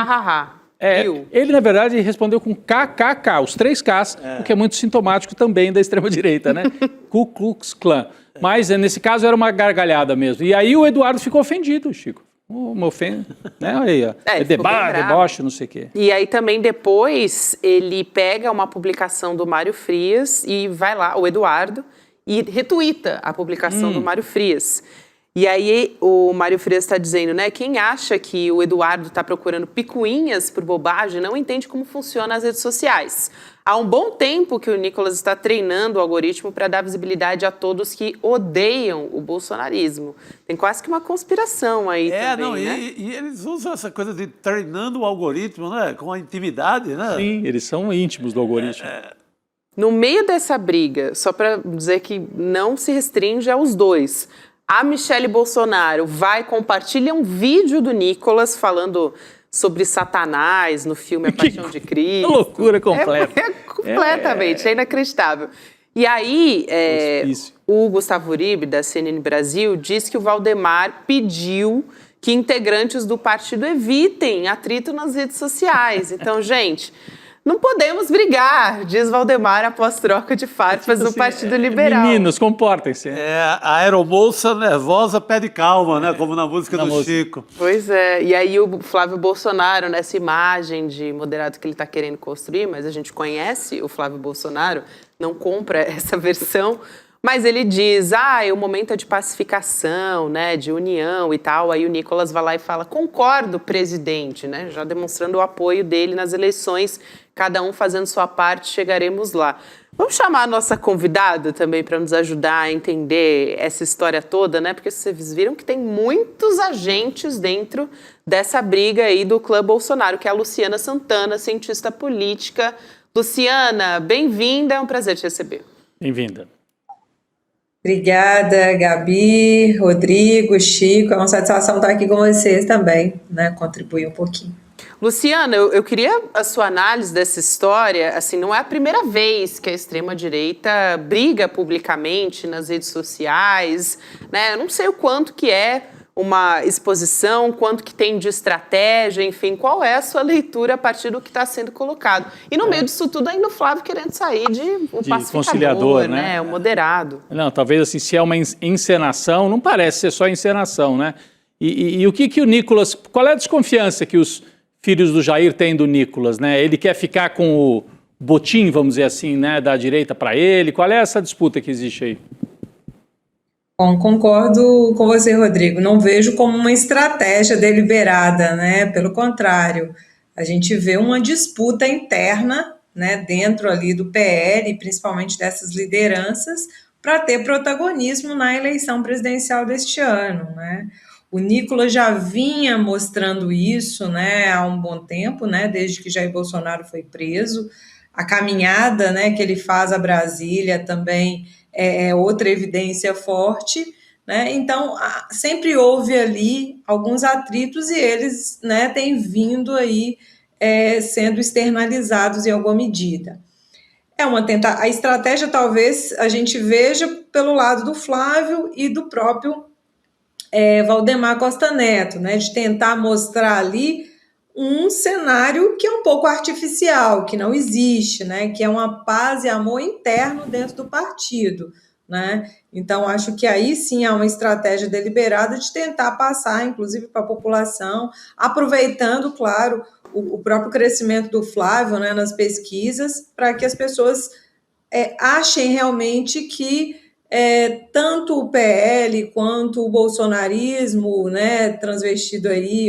Ele, na verdade, respondeu com KKK, os 3 Ks, o que é muito sintomático também da extrema-direita, né? Ku Klux Klan. Mas, nesse caso, era uma gargalhada mesmo. E aí o Eduardo ficou ofendido, Chico. Me ofende, né? Olha aí, ó. Deboche, não sei o quê. E aí também depois ele pega uma publicação do Mário Frias e vai lá, o Eduardo, e retuita a publicação do Mário Frias. E aí o Mário Frias está dizendo, né, quem acha que o Eduardo está procurando picuinhas por bobagem não entende como funcionam as redes sociais. Há um bom tempo que o Nicolas está treinando o algoritmo para dar visibilidade a todos que odeiam o bolsonarismo. Tem quase que uma conspiração aí também, né? E eles usam essa coisa de treinando o algoritmo, né, com a intimidade, né? Sim, eles são íntimos do algoritmo. No meio dessa briga, só para dizer que não se restringe aos dois, a Michelle Bolsonaro compartilha um vídeo do Nicolas falando sobre Satanás no filme A Paixão de Cristo. Loucura completa. Completamente, é inacreditável. E aí, o Gustavo Uribe, da CNN Brasil, diz que o Valdemar pediu que integrantes do partido evitem atrito nas redes sociais. Então, gente... Não podemos brigar, diz Valdemar após troca de farpas do Partido Liberal. Meninos, comportem-se. A aeromoça nervosa pede calma, né? Como na música do Chico. Pois é. E aí o Flávio Bolsonaro, nessa imagem de moderado que ele está querendo construir, mas a gente conhece o Flávio Bolsonaro, não compra essa versão. Mas ele diz, o momento é de pacificação, né, de união e tal. Aí o Nicolas vai lá e fala, concordo, presidente, né, já demonstrando o apoio dele nas eleições, cada um fazendo sua parte, chegaremos lá. Vamos chamar a nossa convidada também para nos ajudar a entender essa história toda, né, porque vocês viram que tem muitos agentes dentro dessa briga aí do clã Bolsonaro, que é a Luciana Santana, cientista política. Luciana, bem-vinda, é um prazer te receber. Bem-vinda. Obrigada, Gabi, Rodrigo, Chico. É uma satisfação estar aqui com vocês também, né? Contribuir um pouquinho. Luciana, eu queria a sua análise dessa história. Assim, não é a primeira vez que a extrema-direita briga publicamente nas redes sociais, né? Eu não sei o quanto que é uma exposição, quanto que tem de estratégia, enfim, qual é a sua leitura a partir do que está sendo colocado? E no meio disso tudo, ainda o Flávio querendo sair de pacificador, conciliador, né? O moderado. Não, talvez assim, se é uma encenação, não parece ser só encenação, né? E o que o Nicolas, qual é a desconfiança que os filhos do Jair têm do Nicolas, né? Ele quer ficar com o botim, vamos dizer assim, né, da direita para ele? Qual é essa disputa que existe aí? Bom, concordo com você, Rodrigo. Não vejo como uma estratégia deliberada, né? Pelo contrário, a gente vê uma disputa interna, né, dentro ali do PL, principalmente dessas lideranças, para ter protagonismo na eleição presidencial deste ano, né? O Nicolas já vinha mostrando isso, né, há um bom tempo, né, desde que Jair Bolsonaro foi preso. A caminhada, né, que ele faz a Brasília também é outra evidência forte, né? Então, sempre houve ali alguns atritos e eles, né, têm vindo aí sendo externalizados em alguma medida. A estratégia talvez a gente veja pelo lado do Flávio e do próprio Valdemar Costa Neto, né, de tentar mostrar ali um cenário que é um pouco artificial, que não existe, né, que é uma paz e amor interno dentro do partido, né? Então, acho que aí sim há uma estratégia deliberada de tentar passar, inclusive, para a população, aproveitando, claro, o próprio crescimento do Flávio, né, nas pesquisas, para que as pessoas achem realmente que tanto o PL quanto o bolsonarismo, né, transvestido aí,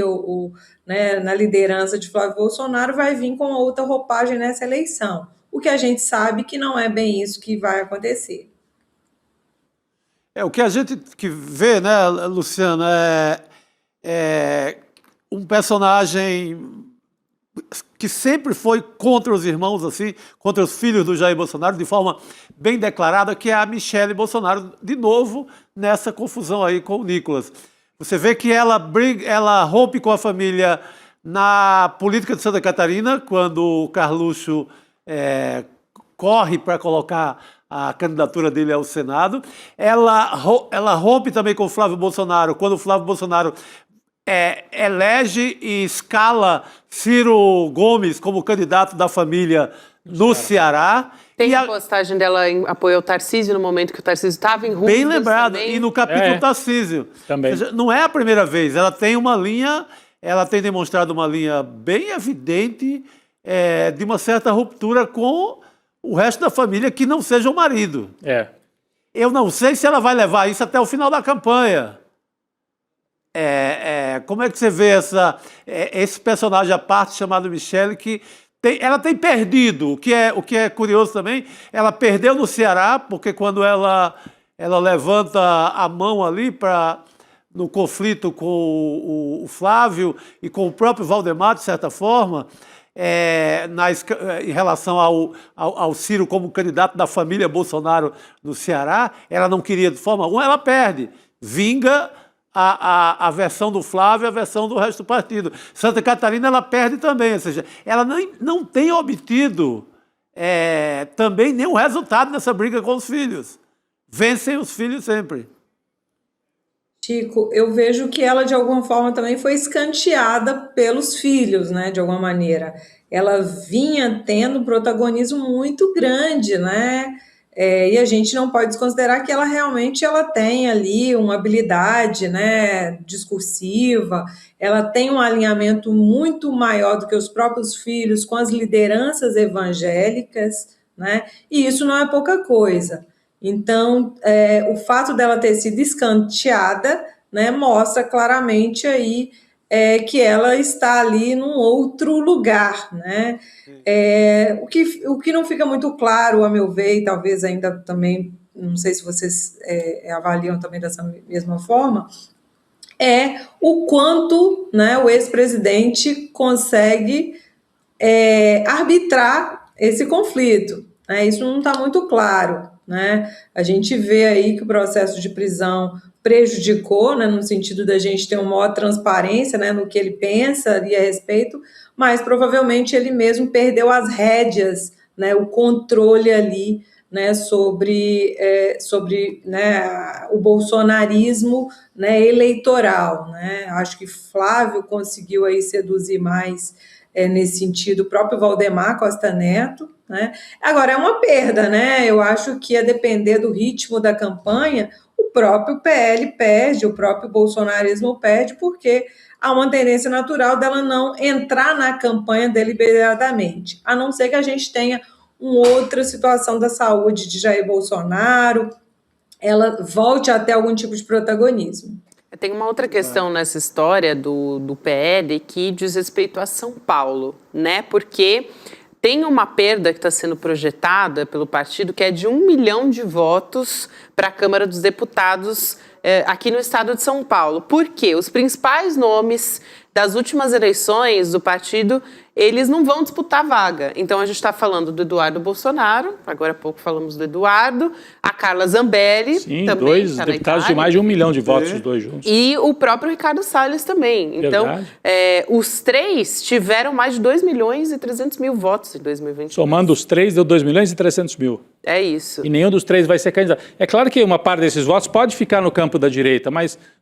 né, na liderança de Flávio Bolsonaro, vai vir com outra roupagem nessa eleição. O que a gente sabe que não é bem isso que vai acontecer. O que a gente vê, né, Luciano, é um personagem que sempre foi contra os irmãos, assim, contra os filhos do Jair Bolsonaro, de forma bem declarada, que é a Michele Bolsonaro, de novo, nessa confusão aí com o Nicolas. Você vê que ela rompe com a família na política de Santa Catarina, quando o Carluxo corre para colocar a candidatura dele ao Senado. Ela rompe também com o Flávio Bolsonaro, quando o Flávio Bolsonaro elege e escala Ciro Gomes como candidato da família no Ceará. Tem a postagem dela em apoio ao Tarcísio no momento que o Tarcísio estava em Rubens. Bem lembrado, também. e no capítulo Tarcísio. Também. Ou seja, não é a primeira vez, ela tem uma linha, ela tem demonstrado uma linha bem evidente de uma certa ruptura com o resto da família que não seja o marido. Eu não sei se ela vai levar isso até o final da campanha. Como é que você vê esse personagem à parte chamado Michele, que ela tem perdido, o que é curioso também, ela perdeu no Ceará, porque quando ela levanta a mão ali no conflito com o Flávio e com o próprio Valdemar, de certa forma, em relação ao Ciro como candidato da família Bolsonaro no Ceará, ela não queria de forma alguma, ela perde, vinga a versão do Flávio e a versão do resto do partido. Santa Catarina ela perde também, ou seja, ela não tem obtido também nenhum resultado nessa briga com os filhos. Vencem os filhos sempre. Chico, eu vejo que ela de alguma forma também foi escanteada pelos filhos, né, de alguma maneira. Ela vinha tendo um protagonismo muito grande, né? E a gente não pode desconsiderar que ela realmente tem ali uma habilidade, né, discursiva, ela tem um alinhamento muito maior do que os próprios filhos com as lideranças evangélicas, né, e isso não é pouca coisa. Então, o fato dela ter sido escanteada, né, mostra claramente aí que ela está ali num outro lugar, né? O que não fica muito claro, a meu ver, e talvez ainda também, não sei se vocês avaliam também dessa mesma forma, é o quanto, né, o ex-presidente consegue arbitrar esse conflito, né? Isso não está muito claro, né? A gente vê aí que o processo de prisão prejudicou, né, no sentido da gente ter uma maior transparência, né, no que ele pensa ali a respeito, mas provavelmente ele mesmo perdeu as rédeas, né, o controle ali, né, sobre né, o bolsonarismo, né, eleitoral, né? Acho que Flávio conseguiu aí seduzir mais nesse sentido, o próprio Valdemar Costa Neto, né? Agora, é uma perda, né? Eu acho que, a depender do ritmo da campanha, o próprio PL perde, o próprio bolsonarismo perde, porque há uma tendência natural dela não entrar na campanha deliberadamente, a não ser que a gente tenha uma outra situação da saúde de Jair Bolsonaro, ela volte a ter algum tipo de protagonismo. Tem uma outra questão nessa história do PL que diz respeito a São Paulo, né? Porque tem uma perda que está sendo projetada pelo partido que é de 1 milhão de votos para a Câmara dos Deputados aqui no estado de São Paulo. Por quê? Os principais nomes das últimas eleições do partido, eles não vão disputar vaga. Então, a gente está falando do Eduardo Bolsonaro, agora há pouco falamos do Eduardo, a Carla Zambelli, sim, também dois deputados de mais de 1 milhão de votos, os dois juntos. E o próprio Ricardo Salles também. Então, os três tiveram mais de 2 milhões e 300 mil votos em 2020. Somando os três, deu 2 milhões e 300 mil. É isso. E nenhum dos três vai ser candidato. É claro que uma parte desses votos pode ficar no campo da direita,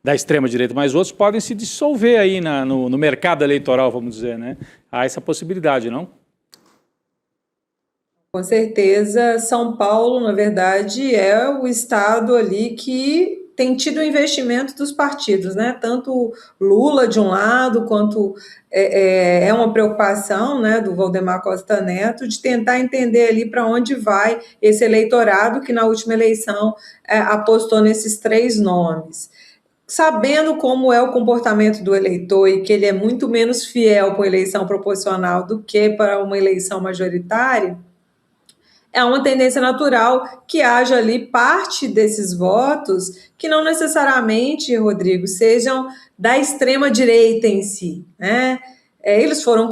da extrema-direita, mas outros podem se dissolver aí no mercado eleitoral, vamos dizer, né? Há essa possibilidade, não? Com certeza, São Paulo, na verdade, é o estado ali que tem tido o investimento dos partidos, né? Tanto Lula de um lado, quanto é uma preocupação, né, do Valdemar Costa Neto de tentar entender ali para onde vai esse eleitorado que na última eleição apostou nesses 3 nomes. Sabendo como é o comportamento do eleitor e que ele é muito menos fiel para uma eleição proporcional do que para uma eleição majoritária, é uma tendência natural que haja ali parte desses votos que não necessariamente, Rodrigo, sejam da extrema-direita em si, né? Eles foram,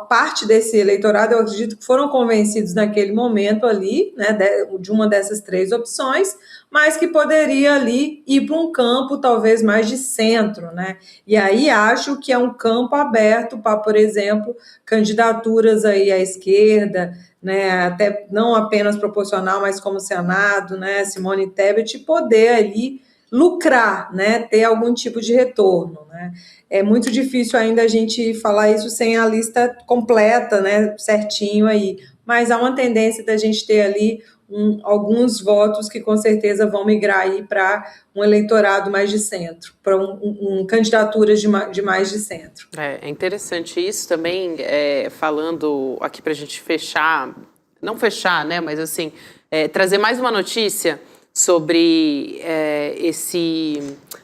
parte desse eleitorado, eu acredito que foram convencidos naquele momento ali, né, de uma dessas 3 opções, mas que poderia ali ir para um campo talvez mais de centro, né? E aí acho que é um campo aberto para, por exemplo, candidaturas aí à esquerda, né, até não apenas proporcional, mas como Senado, né, Simone Tebet, poder ali lucrar, né, ter algum tipo de retorno, né? É muito difícil ainda a gente falar isso sem a lista completa, né, certinho aí, mas há uma tendência da gente ter ali alguns votos que com certeza vão migrar aí para um eleitorado mais de centro, para candidaturas de mais de centro. É interessante isso também, falando aqui para a gente fechar, não fechar, né, mas assim, trazer mais uma notícia sobre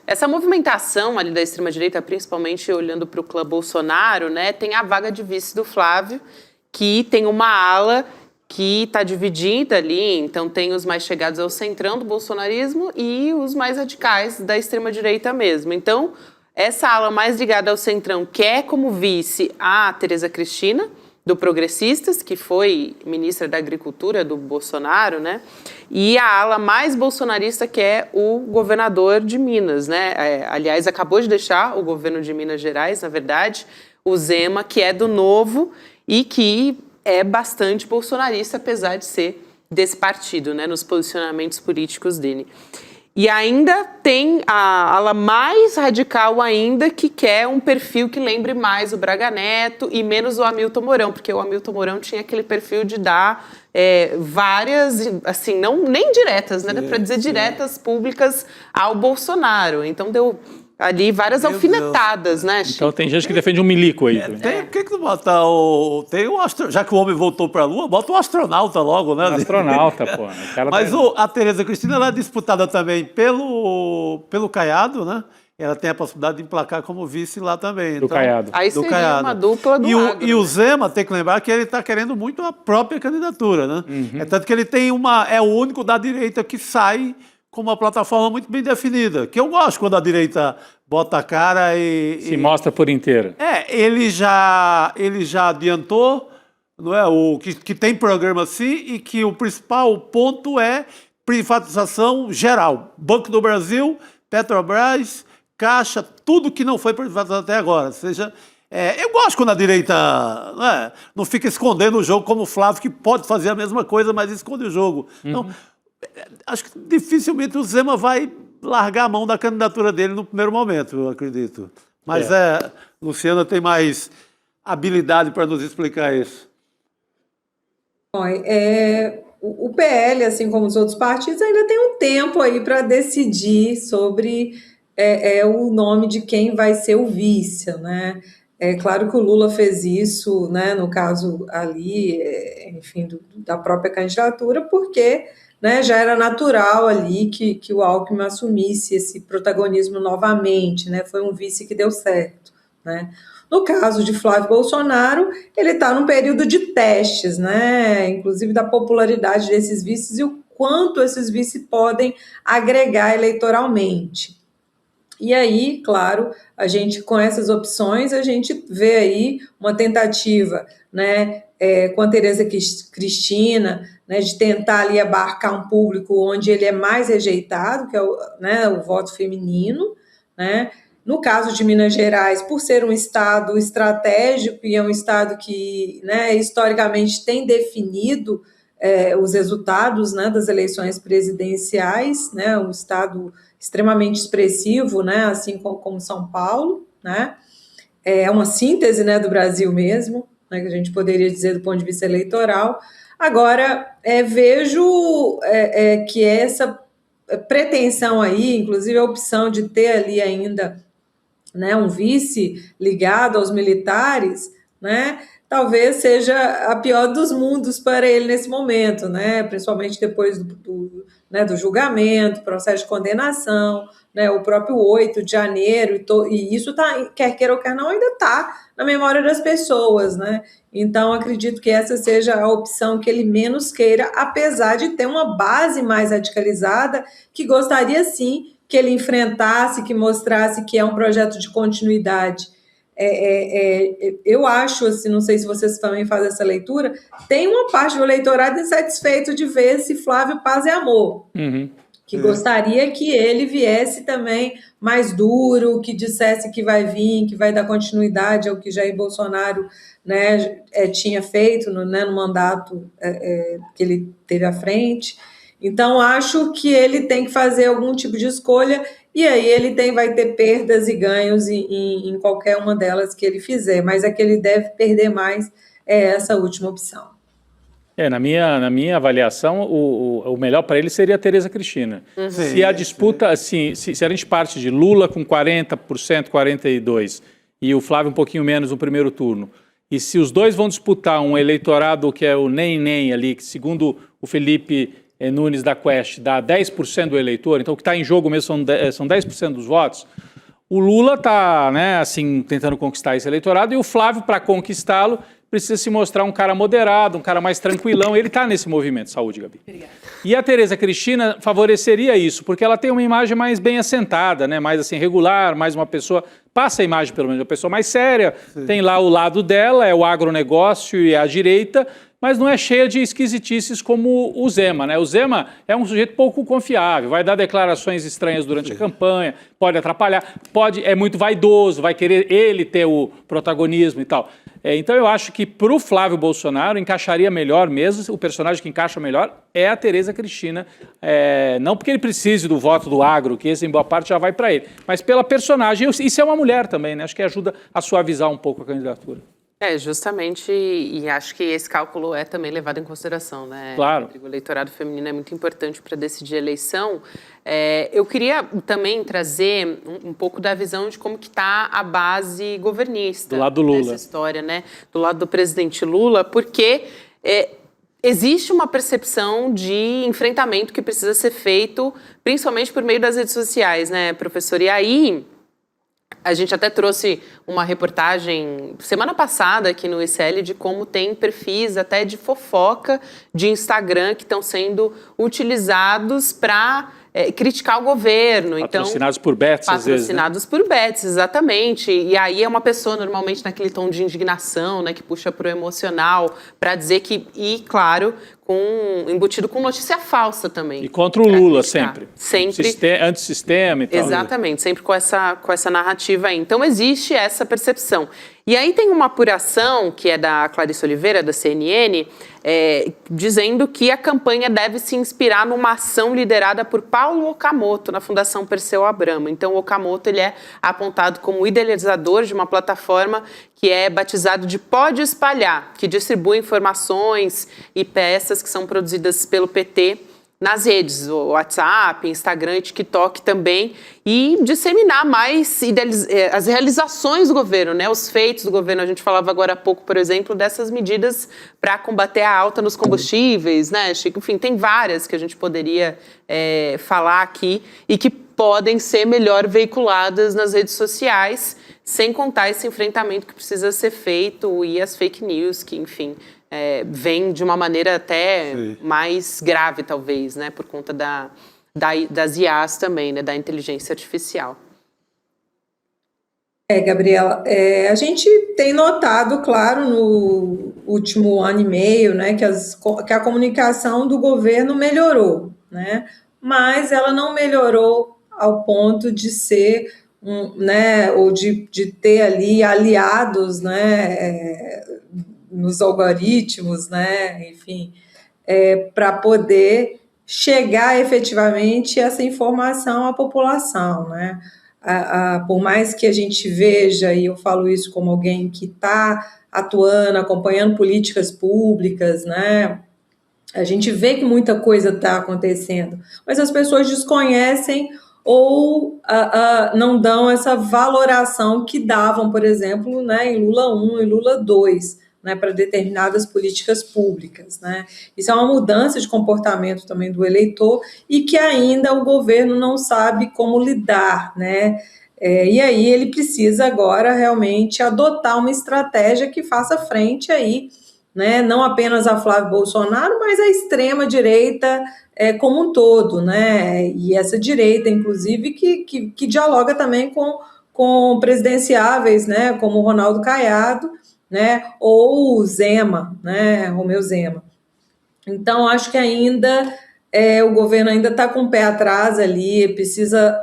essa movimentação ali da extrema-direita, principalmente olhando para o clã Bolsonaro, né? Tem a vaga de vice do Flávio, que tem uma ala que está dividida ali, então tem os mais chegados ao centrão do bolsonarismo e os mais radicais da extrema-direita mesmo. Então, essa ala mais ligada ao centrão quer como vice a Tereza Cristina, do Progressistas, que foi ministra da Agricultura do Bolsonaro, né? E a ala mais bolsonarista, que é o governador de Minas, né? Aliás, acabou de deixar o governo de Minas Gerais, na verdade, o Zema, que é do Novo e que é bastante bolsonarista, apesar de ser desse partido, né? Nos posicionamentos políticos dele. E ainda tem a ala mais radical ainda, que quer um perfil que lembre mais o Braga Neto e menos o Hamilton Mourão, porque o Hamilton Mourão tinha aquele perfil de dar várias, assim, nem diretas, né? Dá para dizer diretas públicas ao Bolsonaro. Então deu ali várias alfinetadas, né, Chico? Então tem gente que defende um milico aí. Por que bota o... Já que o homem voltou para a Lua, bota o astronauta logo, né? Astronauta, pô. Mas a Tereza Cristina, ela é disputada também pelo Caiado, né? Ela tem a possibilidade de emplacar como vice lá também. Do Caiado. Aí seria uma dupla do agro. E o Zema, tem que lembrar que ele está querendo muito a própria candidatura, né? É tanto que ele tem é o único da direita que sai com uma plataforma muito bem definida, que eu gosto quando a direita bota a cara e... Se mostra por inteiro. Ele já adiantou, não é, que tem programa sim e que o principal ponto é privatização geral. Banco do Brasil, Petrobras, Caixa, tudo que não foi privatizado até agora. Ou seja, eu gosto quando a direita não fica escondendo o jogo como o Flávio, que pode fazer a mesma coisa, mas esconde o jogo. Então, acho que dificilmente o Zema vai largar a mão da candidatura dele no primeiro momento, eu acredito. Mas Luciana tem mais habilidade para nos explicar isso. Bom, o PL, assim como os outros partidos, ainda tem um tempo aí para decidir sobre o nome de quem vai ser o vice, né? É claro que o Lula fez isso, né, no caso ali, enfim, da própria candidatura, porque, né, já era natural ali que o Alckmin assumisse esse protagonismo novamente, né? Foi um vice que deu certo, né? No caso de Flávio Bolsonaro, ele está num período de testes, né? Inclusive da popularidade desses vices e o quanto esses vices podem agregar eleitoralmente. E aí, claro, a gente, com essas opções, a gente vê aí uma tentativa, né, com a Tereza Cristina, né, de tentar ali abarcar um público onde ele é mais rejeitado, que é o voto feminino, né? No caso de Minas Gerais, por ser um estado estratégico e é um estado que, né, historicamente tem definido os resultados, né, das eleições presidenciais, né, um estado extremamente expressivo, né, assim como São Paulo, né, é uma síntese, né, do Brasil mesmo, né, que a gente poderia dizer do ponto de vista eleitoral. Agora, vejo que essa pretensão aí, inclusive a opção de ter ali ainda, né, um vice ligado aos militares, né, talvez seja a pior dos mundos para ele nesse momento, né, principalmente depois do julgamento, processo de condenação, né, o próprio 8 de janeiro, e isso tá, quer queira ou quer não, ainda está na memória das pessoas, né? Então, acredito que essa seja a opção que ele menos queira, apesar de ter uma base mais radicalizada, que gostaria sim que ele enfrentasse, que mostrasse que é um projeto de continuidade. Eu acho, assim, não sei se vocês também fazem essa leitura, tem uma parte do eleitorado insatisfeito de ver esse Flávio Paz e Amor, que gostaria que ele viesse também mais duro, que dissesse que vai vir, que vai dar continuidade ao que Jair Bolsonaro, né, tinha feito no mandato que ele teve à frente. Então, acho que ele tem que fazer algum tipo de escolha e aí ele vai ter perdas e ganhos em qualquer uma delas que ele fizer, mas a que ele deve perder mais é essa última opção. Na minha avaliação, o melhor para ele seria a Tereza Cristina. Se a disputa, assim, se a gente parte de Lula com 40%, 42%, e o Flávio um pouquinho menos no primeiro turno, e se os dois vão disputar um eleitorado que é o nem ali, que segundo o Felipe Nunes da Quest, dá 10% do eleitor, então o que está em jogo mesmo são 10% dos votos, o Lula está, né, assim, tentando conquistar esse eleitorado, e o Flávio, para conquistá-lo, precisa se mostrar um cara moderado, um cara mais tranquilão. Ele está nesse movimento. Saúde, Gabi. Obrigada. E a Tereza Cristina favoreceria isso, porque ela tem uma imagem mais bem assentada, né? Mais assim, regular, mais uma pessoa... Passa a imagem, pelo menos, de uma pessoa mais séria. Sim. Tem lá o lado dela, é o agronegócio e a direita, mas não é cheia de esquisitices como o Zema, né? O Zema é um sujeito pouco confiável, vai dar declarações estranhas durante a campanha, pode atrapalhar, é muito vaidoso, vai querer ele ter o protagonismo e tal. Então eu acho que para o Flávio Bolsonaro encaixaria melhor mesmo, o personagem que encaixa melhor é a Tereza Cristina, não porque ele precise do voto do agro, que esse em boa parte já vai para ele, mas pela personagem, e se é uma mulher também, né? Acho que ajuda a suavizar um pouco a candidatura. Justamente, e acho que esse cálculo é também levado em consideração, né? Claro. O eleitorado feminino é muito importante para decidir a eleição. Eu queria também trazer um pouco da visão de como que está a base governista. Do lado do Lula. Nessa história, né? Do lado do presidente Lula, porque existe uma percepção de enfrentamento que precisa ser feito, principalmente por meio das redes sociais, né, professor? E aí, a gente até trouxe uma reportagem semana passada aqui no ICL de como tem perfis até de fofoca de Instagram que estão sendo utilizados para criticar o governo. Patrocinados por bets, às vezes, né? Patrocinados por bets, exatamente. E aí é uma pessoa normalmente naquele tom de indignação, né, que puxa para o emocional, para dizer que, e claro, embutido com notícia falsa também. E contra o Lula criticar. Sempre. Antissistema e tal. Exatamente, sempre com essa narrativa aí. Então existe essa percepção. E aí tem uma apuração, que é da Clarice Oliveira, da CNN, dizendo que a campanha deve se inspirar numa ação liderada por Paulo Okamoto, na Fundação Perseu Abramo. Então o Okamoto ele é apontado como idealizador de uma plataforma que é batizado de Pode Espalhar, que distribui informações e peças que são produzidas pelo PT nas redes, o WhatsApp, Instagram e TikTok também, e disseminar mais as realizações do governo, né, os feitos do governo. A gente falava agora há pouco, por exemplo, dessas medidas para combater a alta nos combustíveis, né, Chico? Enfim, tem várias que a gente poderia falar aqui e que podem ser melhor veiculadas nas redes sociais, sem contar esse enfrentamento que precisa ser feito e as fake news que, enfim, vem de uma maneira até mais grave, talvez, né, por conta das IAs também, né, da inteligência artificial. Gabriela, a gente tem notado, claro, no último ano e meio, né, que a comunicação do governo melhorou, né, mas ela não melhorou ao ponto de ser, né, ou de ter ali aliados, né, nos algoritmos, né, enfim, para poder chegar efetivamente essa informação à população, né? Por mais que a gente veja, e eu falo isso como alguém que está atuando, acompanhando políticas públicas, né? A gente vê que muita coisa está acontecendo, mas as pessoas desconhecem ou não dão essa valoração que davam, por exemplo, né, em Lula 1 e Lula 2, né, para determinadas políticas públicas, né? Isso é uma mudança de comportamento também do eleitor e que ainda o governo não sabe como lidar, né? E aí ele precisa agora realmente adotar uma estratégia que faça frente aí, né, não apenas a Flávio Bolsonaro, mas a extrema-direita como um todo, né? E essa direita, inclusive, que dialoga também com presidenciáveis, né, como o Ronaldo Caiado, né, ou o Zema, né, Romeu Zema. Então, acho que ainda o governo ainda está com o pé atrás ali, precisa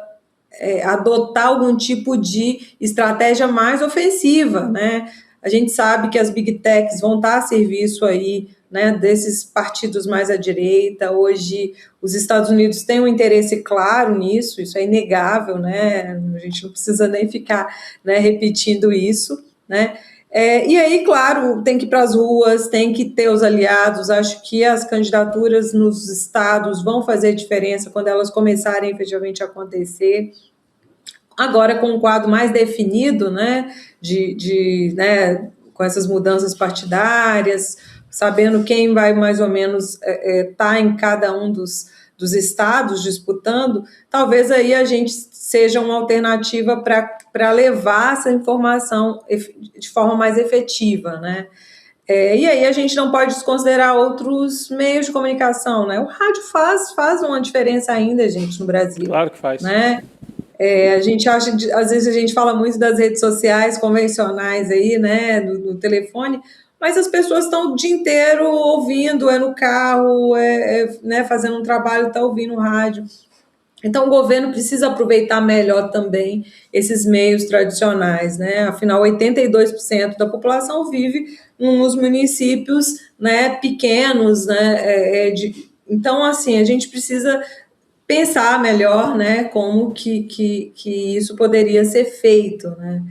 adotar algum tipo de estratégia mais ofensiva, né? A gente sabe que as big techs vão estar a serviço aí, né, desses partidos mais à direita. Hoje, os Estados Unidos têm um interesse claro nisso, isso é inegável, né? A gente não precisa nem ficar, né, repetindo isso, né? E aí, claro, tem que ir para as ruas, tem que ter os aliados. Acho que as candidaturas nos estados vão fazer diferença quando elas começarem efetivamente a acontecer. Agora, com um quadro mais definido, né, né, com essas mudanças partidárias, sabendo quem vai mais ou menos estar em cada um dos estados disputando, talvez aí a gente seja uma alternativa para levar essa informação de forma mais efetiva, né? E aí a gente não pode desconsiderar outros meios de comunicação, né? O rádio faz uma diferença ainda, gente, no Brasil. Claro que faz. Né? A gente acha, às vezes a gente fala muito das redes sociais convencionais aí, né, no telefone, mas as pessoas estão o dia inteiro ouvindo, no carro, né, fazendo um trabalho, está ouvindo rádio. Então, o governo precisa aproveitar melhor também esses meios tradicionais, né? Afinal, 82% da população vive nos municípios, né, pequenos, né? Então, assim, a gente precisa pensar melhor, né, como que isso poderia ser feito, né?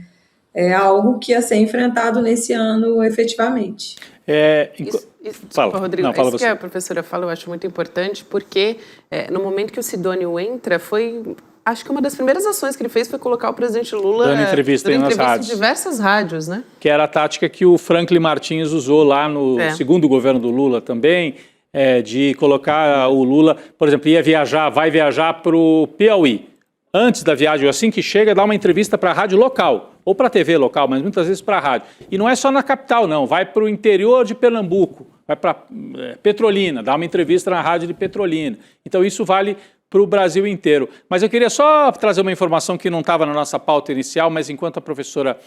algo que ia ser enfrentado nesse ano efetivamente. Desculpa, Rodrigo, Não, fala isso você. que a professora fala eu acho muito importante, porque no momento que o Sidônio entra, acho que uma das primeiras ações que ele fez foi colocar o presidente Lula Dando entrevista nas rádios. em diversas rádios, né? Que era a tática que o Franklin Martins usou lá no segundo governo do Lula também, de colocar o Lula, por exemplo, vai viajar para o Piauí. Antes da viagem, assim que chega, dá uma entrevista para a rádio local, ou para a TV local, mas muitas vezes para a rádio. E não é só na capital, não, vai para o interior de Pernambuco, vai para Petrolina, dá uma entrevista na rádio de Petrolina. Então isso vale para o Brasil inteiro. Mas eu queria só trazer uma informação que não estava na nossa pauta inicial, mas enquanto a professora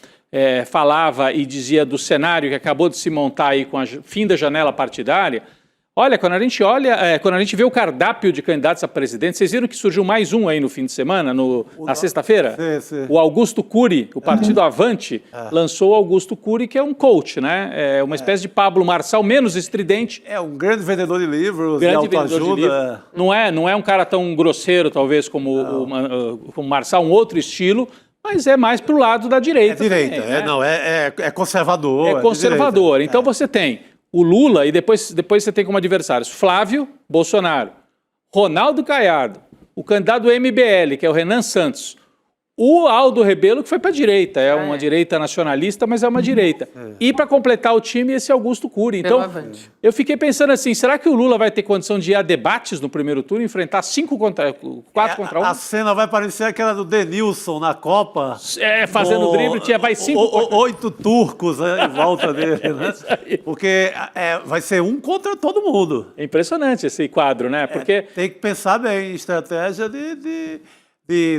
falava e dizia do cenário que acabou de se montar aí com o fim da janela partidária, olha, quando a gente vê o cardápio de candidatos a presidente, vocês viram que surgiu mais um aí no fim de semana, na sexta-feira? Sim. O Augusto Cury, o Partido Avante, lançou o Augusto Cury, que é um coach, né? É uma espécie de Pablo Marçal, menos estridente. É um grande vendedor de livros, de autoajuda. Não é um cara tão grosseiro, talvez, como o Marçal, um outro estilo, mas é mais para o lado da direita. É direita, também, né? É conservador. É conservador. Então você tem o Lula e depois você tem como adversários Flávio Bolsonaro, Ronaldo Caiado, o candidato do MBL, que é o Renan Santos, o Aldo Rebelo, que foi para a direita, uma direita nacionalista, mas é uma direita. E para completar o time, esse Augusto Cury. Então, eu fiquei pensando assim, será que o Lula vai ter condição de ir a debates no primeiro turno, enfrentar 4 contra 1? A cena vai parecer aquela do Denilson na Copa. Fazendo drible, vai 5 8 turcos em volta dele, né? Porque vai ser um contra todo mundo. É impressionante esse quadro, né? Porque tem que pensar bem em estratégia de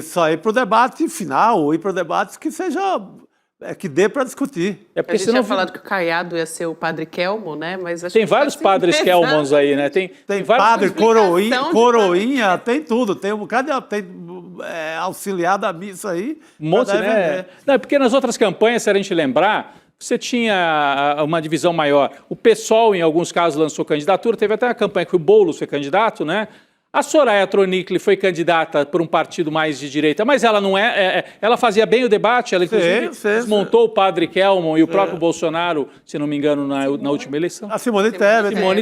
só ir para o debate final, ou ir para o debate que dê para discutir. A gente tinha falado que o Caiado ia ser o padre Kelmo, né? Mas acho tem vários padres Kelmons aí, né? Tem padre, coroinha, tem tudo. Tem um bocado de auxiliar da missa aí. Um monte, né? Não, porque nas outras campanhas, se a gente lembrar, você tinha uma divisão maior. O PSOL, em alguns casos, lançou candidatura. Teve até a campanha que o Boulos foi candidato, né? A Soraya Tronic foi candidata por um partido mais de direita, mas ela não ela fazia bem o debate, ela inclusive desmontou o padre Kelmon e o próprio Bolsonaro, se não me engano, na última eleição. A Simone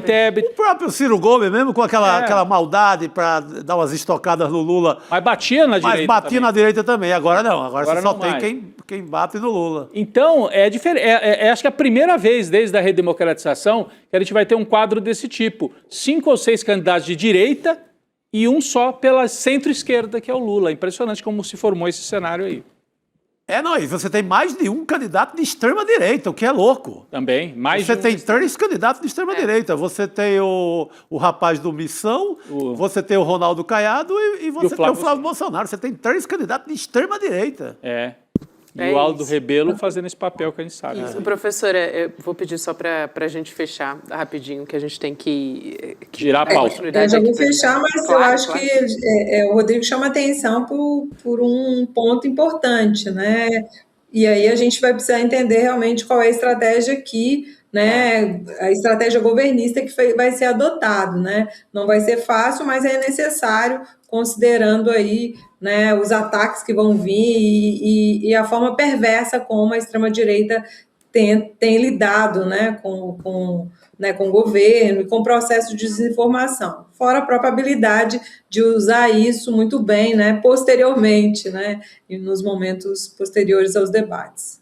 Tebet. O próprio Ciro Gomes, mesmo com aquela maldade para dar umas estocadas no Lula. Mas batia na direita. Mas batia na direita também. Agora não. Agora você só tem quem bate no Lula. Então, é diferente. Acho que é a primeira vez desde a redemocratização que a gente vai ter um quadro desse tipo. 5 ou 6 candidatos de direita e um só pela centro-esquerda, que é o Lula. Impressionante como se formou esse cenário aí. E você tem mais de um candidato de extrema-direita, o que é louco. Também, Você tem 3 candidatos de extrema-direita. Você tem o rapaz do Missão, você tem o Ronaldo Caiado e você tem o Flávio Bolsonaro. Você tem 3 candidatos de extrema-direita. E o Aldo Rebelo fazendo esse papel que a gente sabe. Isso, professora, eu vou pedir só para a gente fechar rapidinho, que a gente tem que girar a pauta. Eu já vou fechar, mas eu acho que o Rodrigo chama atenção por um ponto importante, né? E aí a gente vai precisar entender realmente qual é a estratégia aqui, né? A estratégia governista que vai ser adotado, né? Não vai ser fácil, mas é necessário, considerando aí, né, os ataques que vão vir e a forma perversa como a extrema-direita tem lidado, né, com o governo e com o processo de desinformação. Fora a própria habilidade de usar isso muito bem, né, posteriormente, né, e nos momentos posteriores aos debates.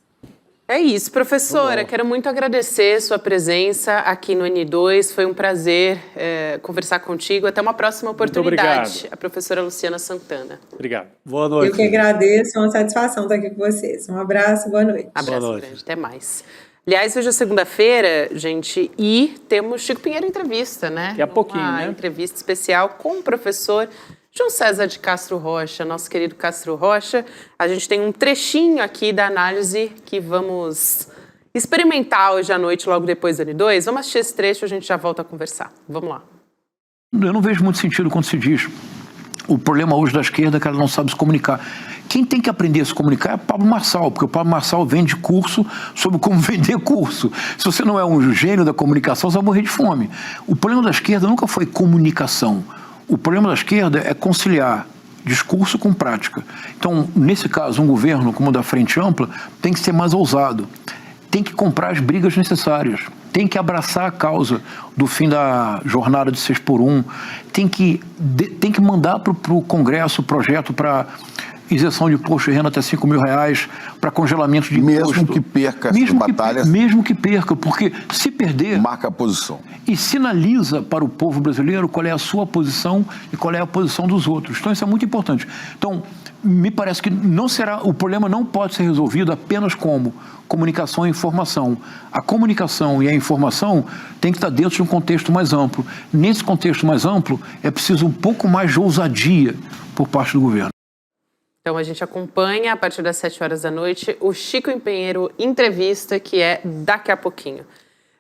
É isso, professora. Quero muito agradecer sua presença aqui no N2. Foi um prazer conversar contigo. Até uma próxima oportunidade. Muito obrigado. A professora Luciana Santana. Obrigado. Boa noite. Eu que agradeço, é uma satisfação estar aqui com vocês. Um abraço, boa noite. Abraço grande, até mais. Aliás, hoje é segunda-feira, gente, e temos Chico Pinheiro Entrevista, né? Daqui a pouquinho, né? Uma entrevista especial com o professor João César de Castro Rocha, nosso querido Castro Rocha. A gente tem um trechinho aqui da análise que vamos experimentar hoje à noite, logo depois do N2. Vamos assistir esse trecho e a gente já volta a conversar. Vamos lá. Eu não vejo muito sentido quando se diz o problema hoje da esquerda é que ela não sabe se comunicar. Quem tem que aprender a se comunicar é o Pablo Marçal, porque o Pablo Marçal vende curso sobre como vender curso. Se você não é um gênio da comunicação, você vai morrer de fome. O problema da esquerda nunca foi comunicação. O problema da esquerda é conciliar discurso com prática. Então, nesse caso, um governo como o da Frente Ampla tem que ser mais ousado, tem que comprar as brigas necessárias, tem que abraçar a causa do fim da jornada de 6x1, tem que mandar para o Congresso o projeto para isenção de imposto de renda até R$5.000, para congelamento de imposto. Mesmo que perca essa batalha. Mesmo que perca, porque se perder... Marca a posição. E sinaliza para o povo brasileiro qual é a sua posição e qual é a posição dos outros. Então isso é muito importante. Então, me parece que o problema não pode ser resolvido apenas como comunicação e informação. A comunicação e a informação tem que estar dentro de um contexto mais amplo. Nesse contexto mais amplo, é preciso um pouco mais de ousadia por parte do governo. Então a gente acompanha a partir das 7 horas da noite o Chico Empenheiro Entrevista, que é daqui a pouquinho.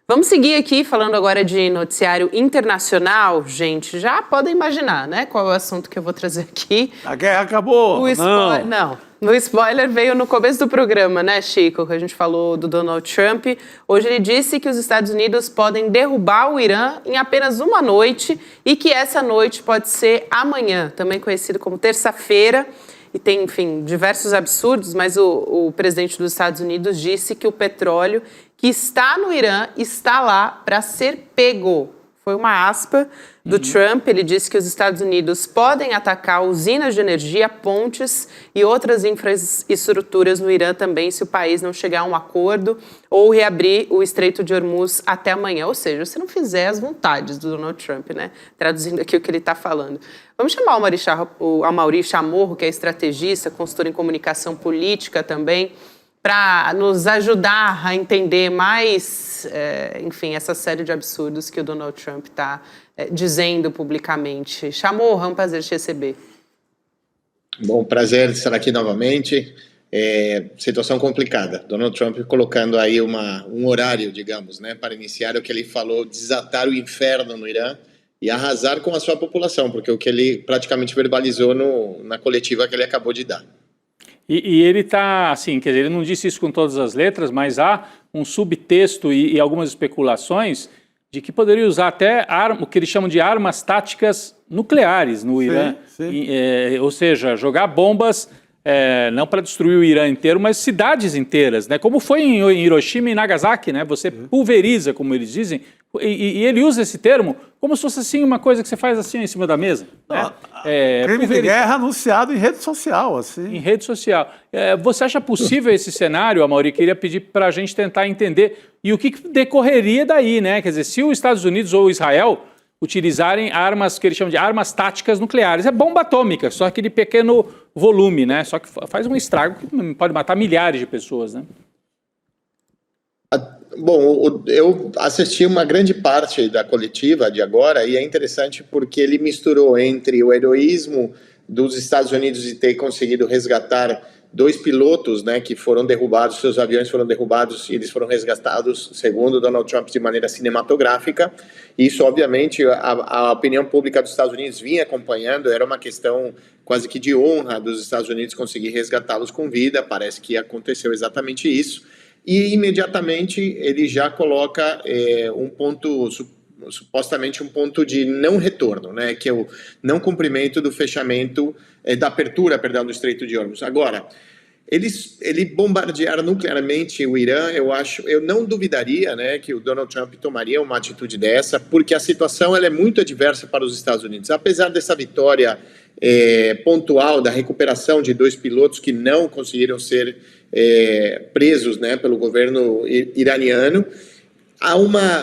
Vamos seguir aqui falando agora de noticiário internacional. Gente, já podem imaginar, né, qual é o assunto que eu vou trazer aqui. A guerra acabou. O spoiler veio no começo do programa, né, Chico? Que a gente falou do Donald Trump. Hoje ele disse que os Estados Unidos podem derrubar o Irã em apenas uma noite e que essa noite pode ser amanhã, também conhecido como terça-feira. E tem, enfim, diversos absurdos, mas o presidente dos Estados Unidos disse que o petróleo que está no Irã está lá para ser pego. Foi uma aspa do Trump. Ele disse que os Estados Unidos podem atacar usinas de energia, pontes e outras infraestruturas no Irã também, se o país não chegar a um acordo ou reabrir o Estreito de Hormuz até amanhã. Ou seja, se não fizer as vontades do Donald Trump, né? Traduzindo aqui o que ele está falando. Vamos chamar o Amaury Chamorro, que é estrategista, consultor em comunicação política também, para nos ajudar a entender mais, enfim, essa série de absurdos que o Donald Trump está dizendo publicamente. Chamorro, é um prazer te receber. Bom, prazer estar aqui novamente. Situação complicada. Donald Trump colocando aí um horário, digamos, né, para iniciar o que ele falou, desatar o inferno no Irã e arrasar com a sua população, porque o que ele praticamente verbalizou na coletiva que ele acabou de dar. E ele está, assim, quer dizer, ele não disse isso com todas as letras, mas há um subtexto e algumas especulações de que poderia usar até o que eles chamam de armas táticas nucleares no Irã. Sim. Ou seja, jogar bombas, não para destruir o Irã inteiro, mas cidades inteiras, né? Como foi em Hiroshima e Nagasaki, né? Você pulveriza, como eles dizem, e ele usa esse termo como se fosse assim uma coisa que você faz assim em cima da mesa. Né? Crime de guerra anunciado em rede social. Assim. Em rede social. Você acha possível esse cenário, Amaury? Queria pedir para a gente tentar entender. E o que decorreria daí, né? Quer dizer, se os Estados Unidos ou Israel utilizarem armas que eles chamam de armas táticas nucleares, é bomba atômica, só aquele pequeno volume, né? Só que faz um estrago que pode matar milhares de pessoas, né? Bom, eu assisti uma grande parte da coletiva de agora e é interessante porque ele misturou entre o heroísmo dos Estados Unidos de ter conseguido resgatar 2 pilotos, né, que foram derrubados, seus aviões foram derrubados e eles foram resgatados, segundo Donald Trump, de maneira cinematográfica. Isso, obviamente, a opinião pública dos Estados Unidos vinha acompanhando, era uma questão quase que de honra dos Estados Unidos conseguir resgatá-los com vida, parece que aconteceu exatamente isso. E imediatamente ele já coloca supostamente um ponto de não retorno, né, que é o não cumprimento do fechamento, da abertura, perdão, do Estreito de Hormuz. Agora, ele bombardear nuclearmente o Irã, eu não duvidaria, né, que o Donald Trump tomaria uma atitude dessa, porque a situação ela é muito adversa para os Estados Unidos. Apesar dessa vitória pontual da recuperação de 2 pilotos que não conseguiram ser presos, né, pelo governo iraniano,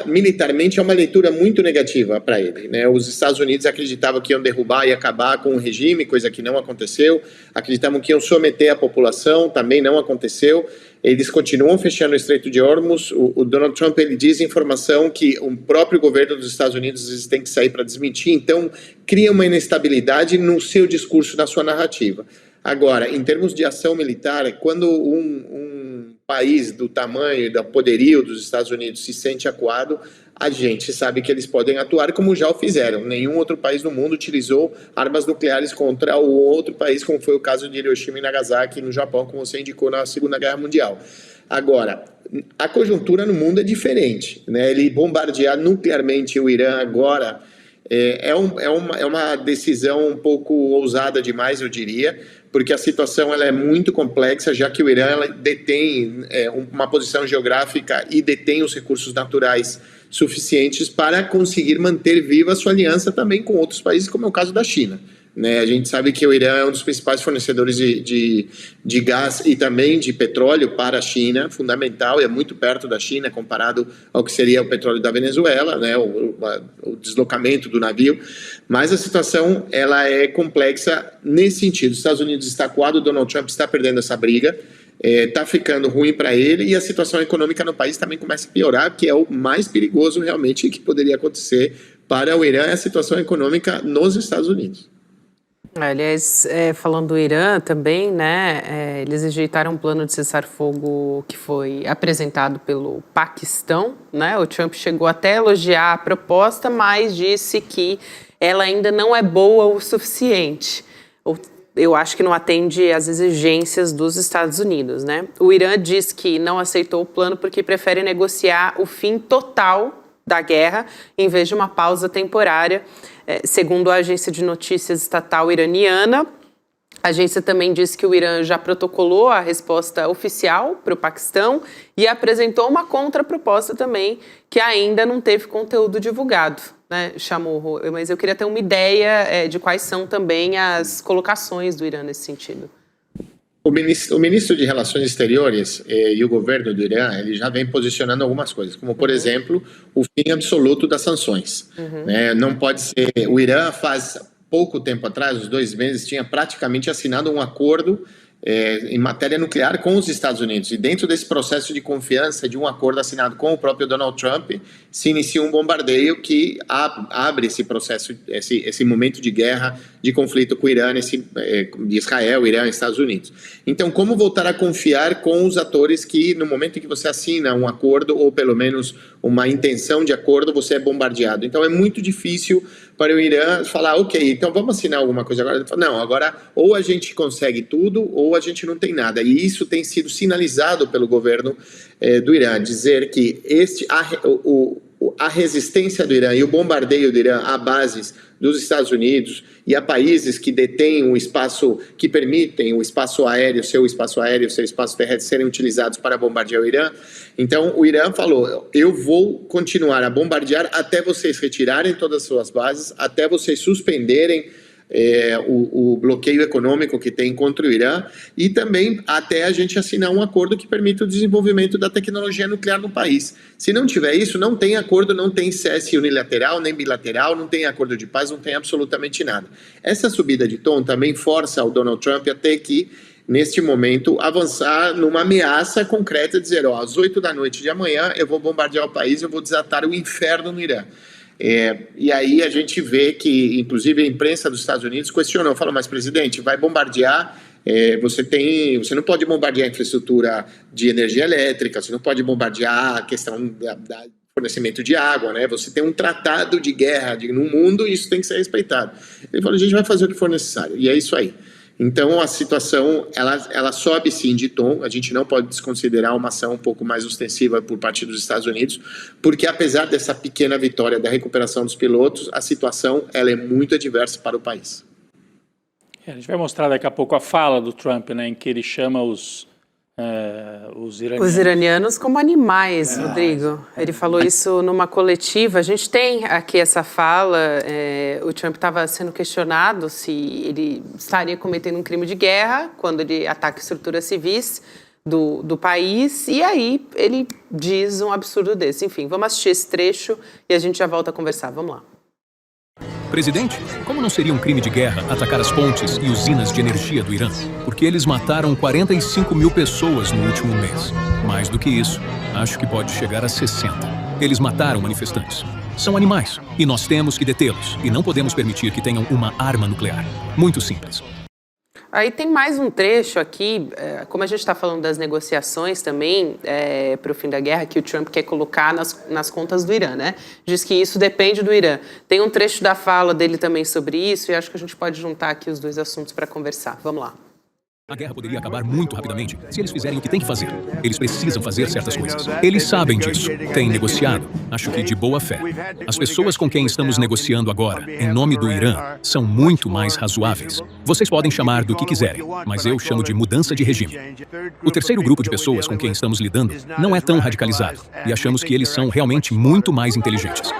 militarmente, há uma leitura muito negativa para ele, né? Os Estados Unidos acreditavam que iam derrubar e acabar com o regime, coisa que não aconteceu, acreditavam que iam someter a população, também não aconteceu. Eles continuam fechando o Estreito de Hormuz. O Donald Trump ele diz informação que o próprio governo dos Estados Unidos tem que sair para desmentir, então cria uma inestabilidade no seu discurso, na sua narrativa. Agora, em termos de ação militar, quando um país do tamanho e do poderio dos Estados Unidos se sente acuado, a gente sabe que eles podem atuar como já o fizeram. Nenhum outro país no mundo utilizou armas nucleares contra o outro país, como foi o caso de Hiroshima e Nagasaki no Japão, como você indicou na Segunda Guerra Mundial. Agora, a conjuntura no mundo é diferente, né? Ele bombardear nuclearmente o Irã agora, é uma decisão um pouco ousada demais, eu diria, porque a situação ela é muito complexa, já que o Irã ela detém uma posição geográfica e detém os recursos naturais suficientes para conseguir manter viva a sua aliança também com outros países, como é o caso da China. Né, a gente sabe que o Irã é um dos principais fornecedores de gás e também de petróleo para a China, fundamental, e é muito perto da China comparado ao que seria o petróleo da Venezuela, né, o deslocamento do navio. Mas a situação ela é complexa nesse sentido. Os Estados Unidos está acuado, o Donald Trump está perdendo essa briga, está ficando ruim para ele, e a situação econômica no país também começa a piorar, que é o mais perigoso realmente que poderia acontecer para o Irã, é a situação econômica nos Estados Unidos. Aliás, falando do Irã também, né, eles rejeitaram um plano de cessar-fogo que foi apresentado pelo Paquistão, né, o Trump chegou até a elogiar a proposta, mas disse que ela ainda não é boa o suficiente. Eu acho que não atende às exigências dos Estados Unidos, né. O Irã diz que não aceitou o plano porque prefere negociar o fim total da guerra em vez de uma pausa temporária. Segundo a agência de notícias estatal iraniana, a agência também disse que o Irã já protocolou a resposta oficial para o Paquistão e apresentou uma contraproposta também, que ainda não teve conteúdo divulgado, né, Chamorro? Mas eu queria ter uma ideia de quais são também as colocações do Irã nesse sentido. O ministro de Relações Exteriores e o governo do Irã, ele já vem posicionando algumas coisas, como, por exemplo, o fim absoluto das sanções. Não pode ser... O Irã, faz pouco tempo atrás, uns 2 meses, tinha praticamente assinado um acordo em matéria nuclear com os Estados Unidos. E dentro desse processo de confiança, de um acordo assinado com o próprio Donald Trump, se inicia um bombardeio que abre esse processo, esse momento de guerra, de conflito com o Irã, de Israel, Irã e Estados Unidos. Então, como voltar a confiar com os atores que, no momento em que você assina um acordo, ou pelo menos uma intenção de acordo, você é bombardeado? Então, é muito difícil para o Irã falar, ok, então vamos assinar alguma coisa agora. Não, agora ou a gente consegue tudo ou a gente não tem nada. E isso tem sido sinalizado pelo governo do Irã, dizer que a resistência do Irã e o bombardeio do Irã a bases dos Estados Unidos e a países que detêm um espaço, que permitem o espaço aéreo, seu espaço terrestre serem utilizados para bombardear o Irã. Então, o Irã falou, eu vou continuar a bombardear até vocês retirarem todas as suas bases, até vocês suspenderem o bloqueio econômico que tem contra o Irã e também até a gente assinar um acordo que permita o desenvolvimento da tecnologia nuclear no país. Se não tiver isso, não tem acordo, não tem cesse unilateral, nem bilateral, não tem acordo de paz, não tem absolutamente nada. Essa subida de tom também força o Donald Trump a ter que, neste momento, avançar numa ameaça concreta, dizer, às 8 da noite de amanhã eu vou bombardear o país, eu vou desatar o inferno no Irã. E aí a gente vê que, inclusive, a imprensa dos Estados Unidos questionou, falou, mas presidente, vai bombardear, você não pode bombardear a infraestrutura de energia elétrica, você não pode bombardear a questão da fornecimento de água, né? Você tem um tratado de guerra no mundo e isso tem que ser respeitado. Ele falou, a gente vai fazer o que for necessário, e é isso aí. Então, a situação, ela sobe sim de tom, a gente não pode desconsiderar uma ação um pouco mais ostensiva por parte dos Estados Unidos, porque apesar dessa pequena vitória da recuperação dos pilotos, a situação ela é muito adversa para o país. A gente vai mostrar daqui a pouco a fala do Trump, né, em que ele chama os iranianos como animais, Rodrigo. Ele falou isso numa coletiva. A gente tem aqui essa fala. O Trump estava sendo questionado se ele estaria cometendo um crime de guerra quando ele ataca estruturas civis do país. E aí ele diz um absurdo desse. Enfim, vamos assistir esse trecho e a gente já volta a conversar. Vamos lá. Presidente, como não seria um crime de guerra atacar as pontes e usinas de energia do Irã? Porque eles mataram 45 mil pessoas no último mês. Mais do que isso, acho que pode chegar a 60. Eles mataram manifestantes. São animais, e nós temos que detê-los. E não podemos permitir que tenham uma arma nuclear. Muito simples. Aí tem mais um trecho aqui, como a gente está falando das negociações também para o fim da guerra, que o Trump quer colocar nas contas do Irã, né? Diz que isso depende do Irã. Tem um trecho da fala dele também sobre isso e acho que a gente pode juntar aqui os dois assuntos para conversar. Vamos lá. A guerra poderia acabar muito rapidamente se eles fizerem o que têm que fazer. Eles precisam fazer certas coisas. Eles sabem disso. Têm negociado. Acho que de boa fé. As pessoas com quem estamos negociando agora, em nome do Irã, são muito mais razoáveis. Vocês podem chamar do que quiserem, mas eu chamo de mudança de regime. O terceiro grupo de pessoas com quem estamos lidando não é tão radicalizado e achamos que eles são realmente muito mais inteligentes.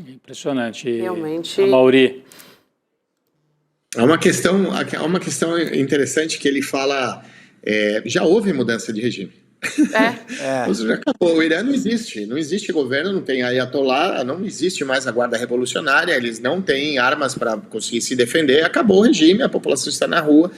Impressionante. Realmente. Amaury. Há uma questão interessante que ele fala, já houve mudança de regime. Já acabou. O Irã não existe governo, não tem ayatollah, não existe mais a guarda revolucionária, eles não têm armas para conseguir se defender, acabou o regime, a população está na rua,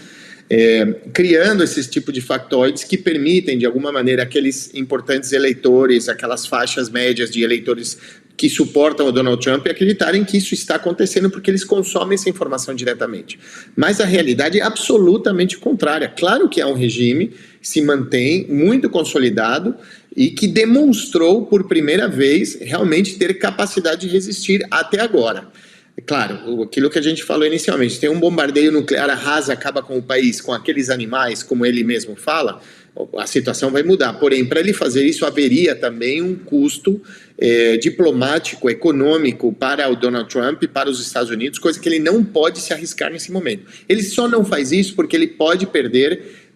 criando esses tipos de factoides que permitem, de alguma maneira, aqueles importantes eleitores, aquelas faixas médias de eleitores que suportam o Donald Trump e acreditarem que isso está acontecendo porque eles consomem essa informação diretamente. Mas a realidade é absolutamente contrária. Claro que é um regime que se mantém muito consolidado e que demonstrou por primeira vez realmente ter capacidade de resistir até agora. Claro, aquilo que a gente falou inicialmente, tem um bombardeio nuclear arrasa, acaba com o país, com aqueles animais, como ele mesmo fala, a situação vai mudar. Porém, para ele fazer isso, haveria também um custo diplomático, econômico para o Donald Trump e para os Estados Unidos, coisa que ele não pode se arriscar nesse momento. Ele só não faz isso porque ele pode perder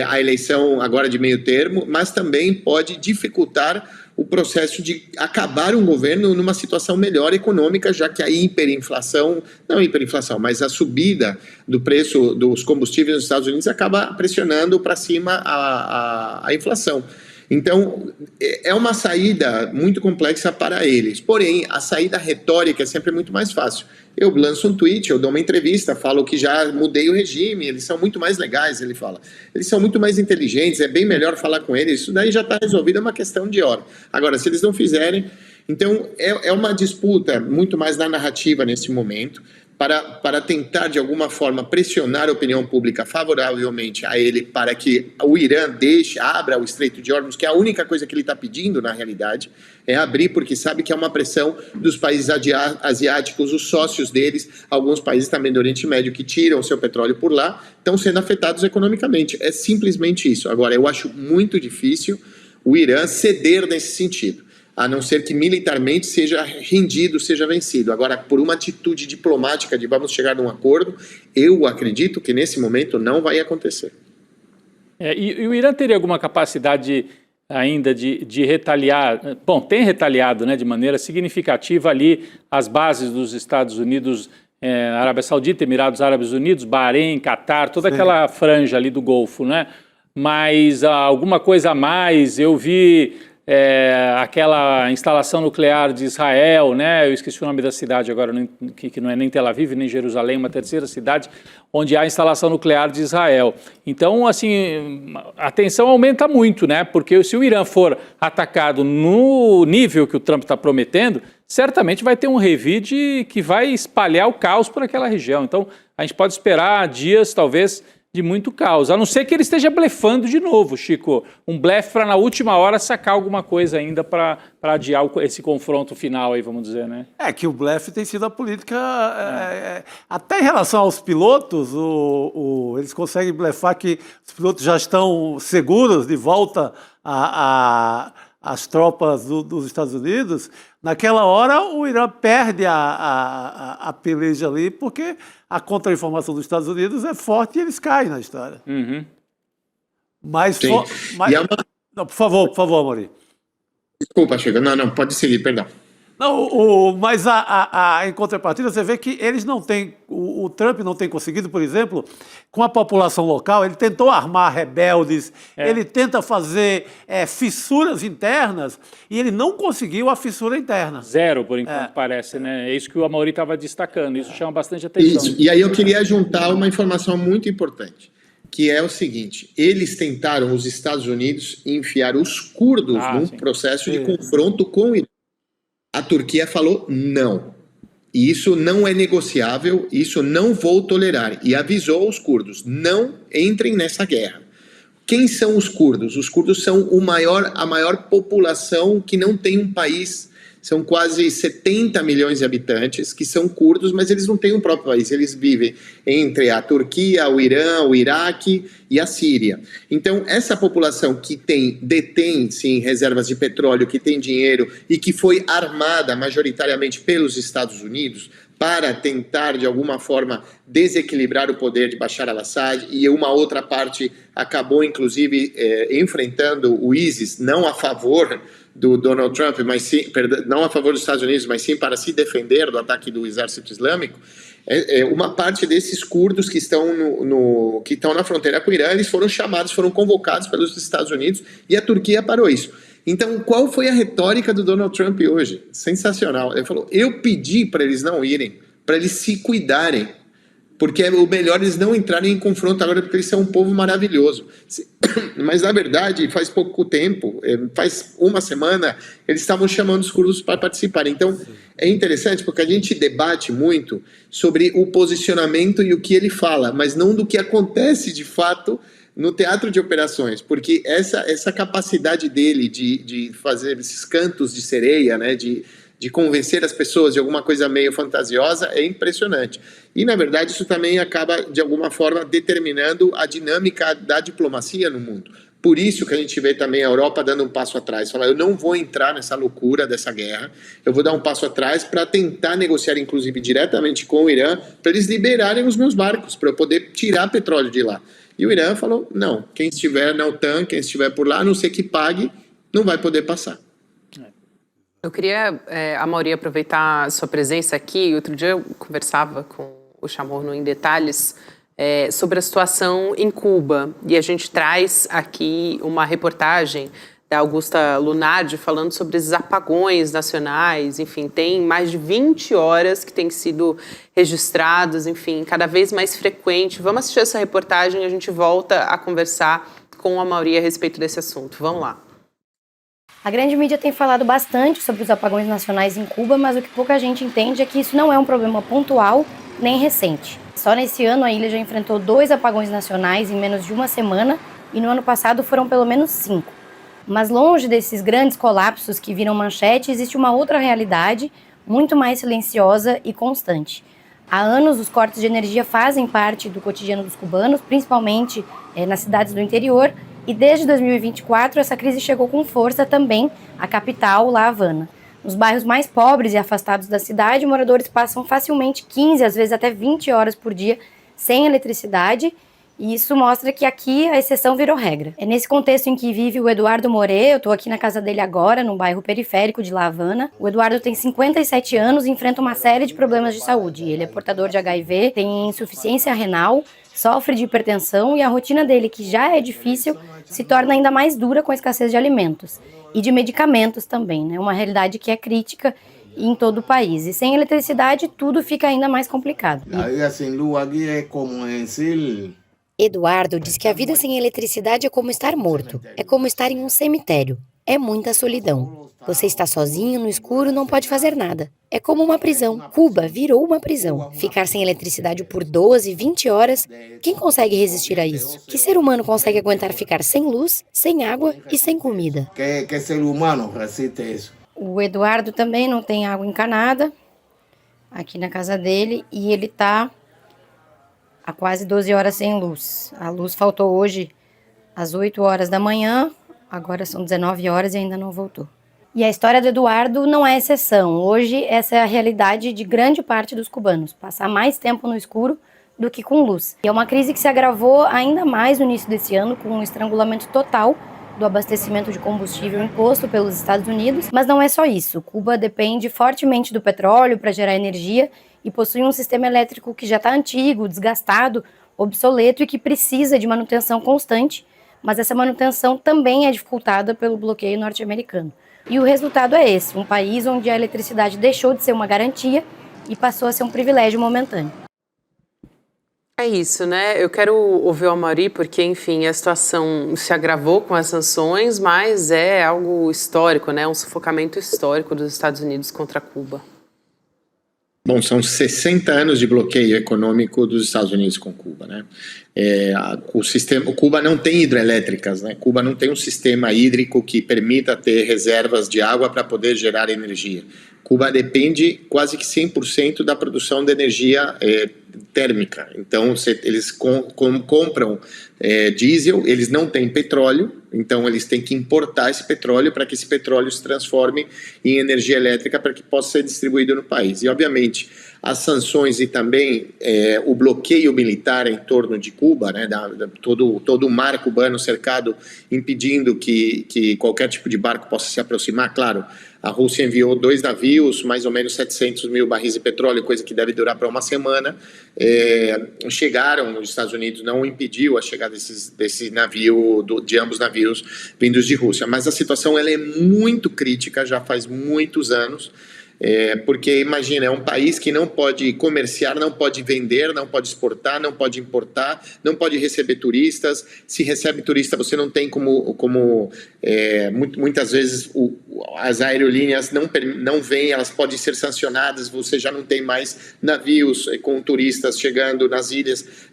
a eleição agora de meio termo, mas também pode dificultar o processo de acabar um governo numa situação melhor econômica, já que a mas a subida do preço dos combustíveis nos Estados Unidos acaba pressionando para cima a inflação. Então, é uma saída muito complexa para eles. Porém, a saída retórica é sempre muito mais fácil. Eu lanço um tweet, eu dou uma entrevista, falo que já mudei o regime, eles são muito mais legais, ele fala. Eles são muito mais inteligentes, é bem melhor falar com eles. Isso daí já está resolvido, é uma questão de hora. Agora, se eles não fizerem... Então, é uma disputa muito mais na narrativa nesse momento, para tentar, de alguma forma, pressionar a opinião pública favoravelmente a ele, para que o Irã abra o Estreito de Hormuz, que é a única coisa que ele está pedindo, na realidade, é abrir, porque sabe que é uma pressão dos países asiáticos, os sócios deles, alguns países também do Oriente Médio, que tiram o seu petróleo por lá, estão sendo afetados economicamente. É simplesmente isso. Agora, eu acho muito difícil o Irã ceder nesse sentido, a não ser que militarmente seja rendido, seja vencido. Agora, por uma atitude diplomática de vamos chegar num acordo, eu acredito que nesse momento não vai acontecer. E o Irã teria alguma capacidade ainda de retaliar? Bom, tem retaliado, né, de maneira significativa ali as bases dos Estados Unidos, Arábia Saudita, Emirados Árabes Unidos, Bahrein, Catar, toda aquela franja ali do Golfo, né? Mas alguma coisa a mais, eu vi... aquela instalação nuclear de Israel, né? Eu esqueci o nome da cidade agora, que não é nem Tel Aviv, nem Jerusalém, uma terceira cidade onde há a instalação nuclear de Israel. Então, assim, a tensão aumenta muito, né? Porque se o Irã for atacado no nível que o Trump está prometendo, certamente vai ter um revide que vai espalhar o caos por aquela região. Então, a gente pode esperar dias, talvez, de muito caos, a não ser que ele esteja blefando de novo, Chico. Um blefe para na última hora sacar alguma coisa ainda para adiar esse confronto final aí, vamos dizer, né? É que o blefe tem sido a política... até em relação aos pilotos, eles conseguem blefar que os pilotos já estão seguros de volta às tropas dos Estados Unidos. Naquela hora, o Irã perde a peleja ali, porque a contra-informação dos Estados Unidos é forte e eles caem na história. Uhum. Mas não, por favor, Amaury. Desculpa, Chico. Não, pode seguir, perdão. Não, mas em contrapartida, você vê que eles não têm, o Trump não tem conseguido, por exemplo, com a população local, ele tentou armar rebeldes, ele tenta fazer fissuras internas, e ele não conseguiu a fissura interna. Zero, por enquanto, parece, né? É isso que o Amaury estava destacando, isso chama bastante atenção. Isso. E aí eu queria juntar uma informação muito importante, que é o seguinte: eles tentaram, os Estados Unidos, enfiar os curdos num processo de confronto com o Irã. A Turquia falou não. Isso não é negociável, isso não vou tolerar. E avisou os curdos, não entrem nessa guerra. Quem são os curdos? Os curdos são a maior população que não tem um país São quase 70 milhões de habitantes que são curdos, mas eles não têm um próprio país, eles vivem entre a Turquia, o Irã, o Iraque e a Síria. Então, essa população que detém, sim, reservas de petróleo, que tem dinheiro e que foi armada majoritariamente pelos Estados Unidos para tentar, de alguma forma, desequilibrar o poder de Bashar al-Assad, e uma outra parte acabou, inclusive, enfrentando o ISIS, não a favor do Donald Trump, mas sim, não a favor dos Estados Unidos, mas sim para se defender do ataque do exército islâmico. Uma parte desses curdos que estão que estão na fronteira com o Irã, eles foram chamados, foram convocados pelos Estados Unidos, e a Turquia parou isso. Então, qual foi a retórica do Donald Trump hoje? Sensacional. Ele falou, eu pedi para eles não irem, para eles se cuidarem, porque é o melhor eles não entrarem em confronto agora, porque eles são um povo maravilhoso. Mas, na verdade, faz pouco tempo, faz uma semana, eles estavam chamando os curdos para participarem. Então, é interessante porque a gente debate muito sobre o posicionamento e o que ele fala, mas não do que acontece de fato no teatro de operações, porque essa capacidade dele de fazer esses cantos de sereia, né, de convencer as pessoas de alguma coisa meio fantasiosa, é impressionante. E, na verdade, isso também acaba, de alguma forma, determinando a dinâmica da diplomacia no mundo. Por isso que a gente vê também a Europa dando um passo atrás, falar, eu não vou entrar nessa loucura dessa guerra, eu vou dar um passo atrás para tentar negociar, inclusive, diretamente com o Irã, para eles liberarem os meus barcos, para eu poder tirar petróleo de lá. E o Irã falou, não, quem estiver na OTAN, quem estiver por lá, a não ser que pague, não vai poder passar. Eu queria, Amaury, aproveitar a sua presença aqui. Outro dia eu conversava com o Chamorro em detalhes sobre a situação em Cuba. E a gente traz aqui uma reportagem da Augusta Lunardi falando sobre esses apagões nacionais. Enfim, tem mais de 20 horas que têm sido registrados, enfim, cada vez mais frequente. Vamos assistir essa reportagem e a gente volta a conversar com a Amaury a respeito desse assunto. Vamos lá. A grande mídia tem falado bastante sobre os apagões nacionais em Cuba, mas o que pouca gente entende é que isso não é um problema pontual nem recente. Só nesse ano a ilha já enfrentou 2 apagões nacionais em menos de uma semana e no ano passado foram pelo menos 5. Mas longe desses grandes colapsos que viram manchete, existe uma outra realidade muito mais silenciosa e constante. Há anos os cortes de energia fazem parte do cotidiano dos cubanos, principalmente nas cidades do interior, e desde 2024 essa crise chegou com força também à capital, La Havana. Nos bairros mais pobres e afastados da cidade, moradores passam facilmente 15, às vezes até 20 horas por dia sem eletricidade, e isso mostra que aqui a exceção virou regra. É nesse contexto em que vive o Eduardo Moré. Eu estou aqui na casa dele agora, num bairro periférico de La Havana. O Eduardo tem 57 anos e enfrenta uma série de problemas de saúde. Ele é portador de HIV, tem insuficiência renal, sofre de hipertensão e a rotina dele, que já é difícil, se torna ainda mais dura com a escassez de alimentos e de medicamentos também, né? Uma realidade que é crítica em todo o país. E sem eletricidade, tudo fica ainda mais complicado. A vida sem luz aqui é como Eduardo diz que a vida sem eletricidade é como estar morto. É como estar em um cemitério. É muita solidão. Você está sozinho no escuro, não pode fazer nada. É como uma prisão. Cuba virou uma prisão. Ficar sem eletricidade por 12, 20 horas, quem consegue resistir a isso? Que ser humano consegue aguentar ficar sem luz, sem água e sem comida? Que ser humano resiste isso? O Eduardo também não tem água encanada aqui na casa dele e ele está há quase 12 horas sem luz. A luz faltou hoje às 8 horas da manhã, agora são 19 horas e ainda não voltou. E a história do Eduardo não é exceção. Hoje essa é a realidade de grande parte dos cubanos, passar mais tempo no escuro do que com luz. E é uma crise que se agravou ainda mais no início desse ano, com um estrangulamento total do abastecimento de combustível imposto pelos Estados Unidos. Mas não é só isso. Cuba depende fortemente do petróleo para gerar energia e possui um sistema elétrico que já está antigo, desgastado, obsoleto e que precisa de manutenção constante, mas essa manutenção também é dificultada pelo bloqueio norte-americano. E o resultado é esse, um país onde a eletricidade deixou de ser uma garantia e passou a ser um privilégio momentâneo. É isso, né? Eu quero ouvir o Amaury porque, enfim, a situação se agravou com as sanções, mas é algo histórico, né? Um sufocamento histórico dos Estados Unidos contra Cuba. Bom, são 60 anos de bloqueio econômico dos Estados Unidos com Cuba, né? Cuba não tem hidrelétricas, né? Cuba não tem um sistema hídrico que permita ter reservas de água para poder gerar energia. Cuba depende quase que 100% da produção de energia térmica. Então, eles compram diesel, eles não têm petróleo, então eles têm que importar esse petróleo para que esse petróleo se transforme em energia elétrica para que possa ser distribuído no país. E, obviamente, as sanções e também o bloqueio militar em torno de Cuba, né, todo o mar cubano cercado, impedindo que qualquer tipo de barco possa se aproximar. Claro, a Rússia enviou 2 navios, mais ou menos 700 mil barris de petróleo, coisa que deve durar para uma semana. Chegaram nos Estados Unidos, não impediu a chegada desse navio, de ambos navios vindos de Rússia. Mas a situação ela é muito crítica, já faz muitos anos. Porque imagina, é um país que não pode comerciar, não pode vender, não pode exportar, não pode importar, não pode receber turistas. Se recebe turista, você não tem muitas vezes as aerolíneas não vêm, elas podem ser sancionadas, você já não tem mais navios com turistas chegando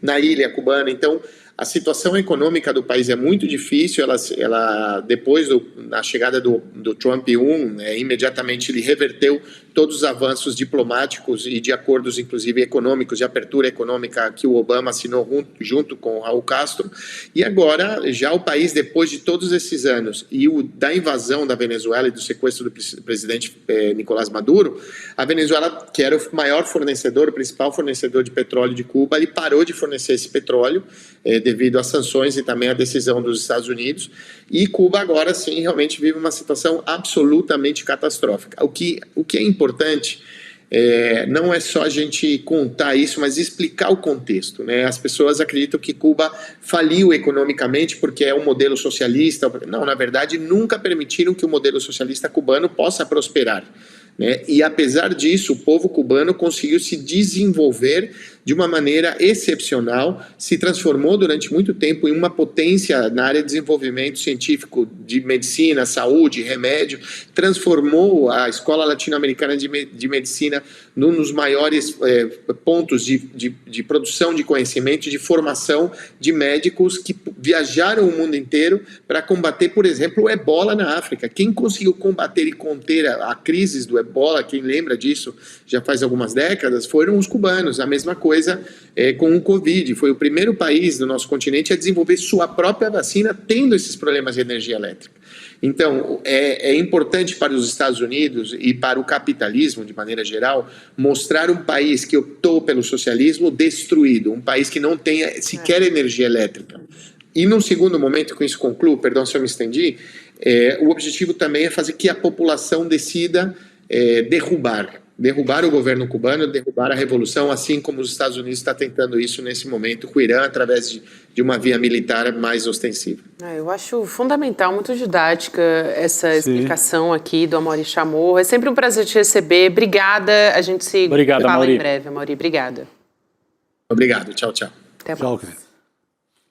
na ilha cubana. Então, a situação econômica do país é muito difícil. Ela depois da chegada do Trump 1, imediatamente ele reverteu todos os avanços diplomáticos e de acordos, inclusive econômicos, de abertura econômica que o Obama assinou junto com o Raul Castro. E agora, já o país, depois de todos esses anos e da invasão da Venezuela e do sequestro do presidente Nicolás Maduro, a Venezuela, que era o maior fornecedor, o principal fornecedor de petróleo de Cuba, ele parou de fornecer esse petróleo devido às sanções e também à decisão dos Estados Unidos. E Cuba agora sim realmente vive uma situação absolutamente catastrófica. O que é importante não é só a gente contar isso, mas explicar o contexto, né? As pessoas acreditam que Cuba faliu economicamente porque é um modelo socialista. Não, na verdade, nunca permitiram que o modelo socialista cubano possa prosperar, né? E apesar disso, o povo cubano conseguiu se desenvolver de uma maneira excepcional, se transformou durante muito tempo em uma potência na área de desenvolvimento científico de medicina, saúde, remédio, transformou a Escola Latino-Americana de Medicina num dos maiores pontos de produção de conhecimento, de formação de médicos que viajaram o mundo inteiro para combater, por exemplo, o ebola na África. Quem conseguiu combater e conter a crise do ebola, quem lembra disso já faz algumas décadas, foram os cubanos. A mesma coisa com o Covid. Foi o primeiro país do nosso continente a desenvolver sua própria vacina, tendo esses problemas de energia elétrica. Então, é importante para os Estados Unidos e para o capitalismo, de maneira geral, mostrar um país que optou pelo socialismo destruído, um país que não tenha sequer energia elétrica. E num segundo momento, com isso concluo, perdão se eu me estendi, o objetivo também é fazer que a população decida derrubar o governo cubano, derrubar a revolução, assim como os Estados Unidos está tentando isso nesse momento com o Irã, através de uma via militar mais ostensiva. Eu acho fundamental, muito didática essa explicação aqui do Amaury Chamorro. É sempre um prazer te receber. Obrigada. A gente se fala Amaury. Em breve, Amaury. Obrigada. Obrigado. Tchau, tchau. Até mais.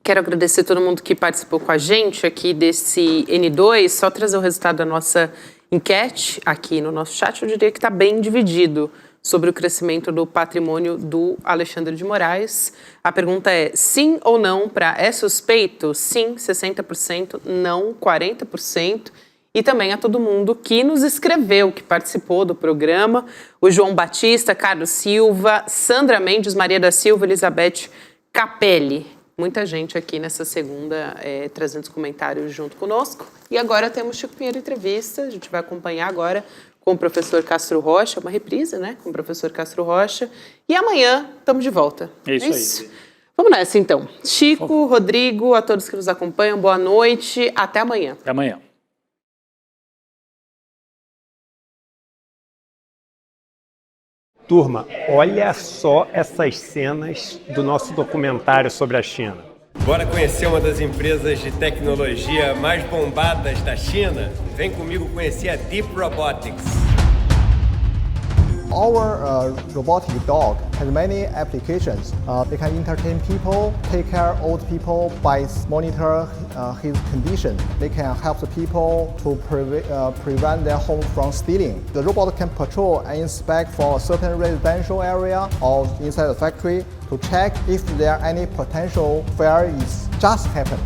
Quero agradecer a todo mundo que participou com a gente aqui desse N2. Só trazer o resultado da nossa enquete aqui no nosso chat, eu diria que está bem dividido sobre o crescimento do patrimônio do Alexandre de Moraes. A pergunta é sim ou não para é suspeito? Sim, 60%, não, 40%. E também a todo mundo que nos escreveu, que participou do programa. O João Batista, Carlos Silva, Sandra Mendes, Maria da Silva, Elizabeth Capelli. Muita gente aqui nessa segunda trazendo os comentários junto conosco. E agora temos Chico Pinheiro Entrevista. A gente vai acompanhar agora com o professor Castro Rocha, uma reprise, né? Com o professor Castro Rocha. E amanhã estamos de volta. É isso aí. Vamos nessa, então. Chico, Rodrigo, a todos que nos acompanham, boa noite. Até amanhã. Até amanhã. Turma, olha só essas cenas do nosso documentário sobre a China. Bora conhecer uma das empresas de tecnologia mais bombadas da China? Vem comigo conhecer a Deep Robotics. Our robotic dog has many applications. They can entertain people, take care of old people by monitor his condition. They can help the people to prevent their home from stealing. The robot can patrol and inspect for a certain residential area or inside the factory to check if there are any potential fire is just happened.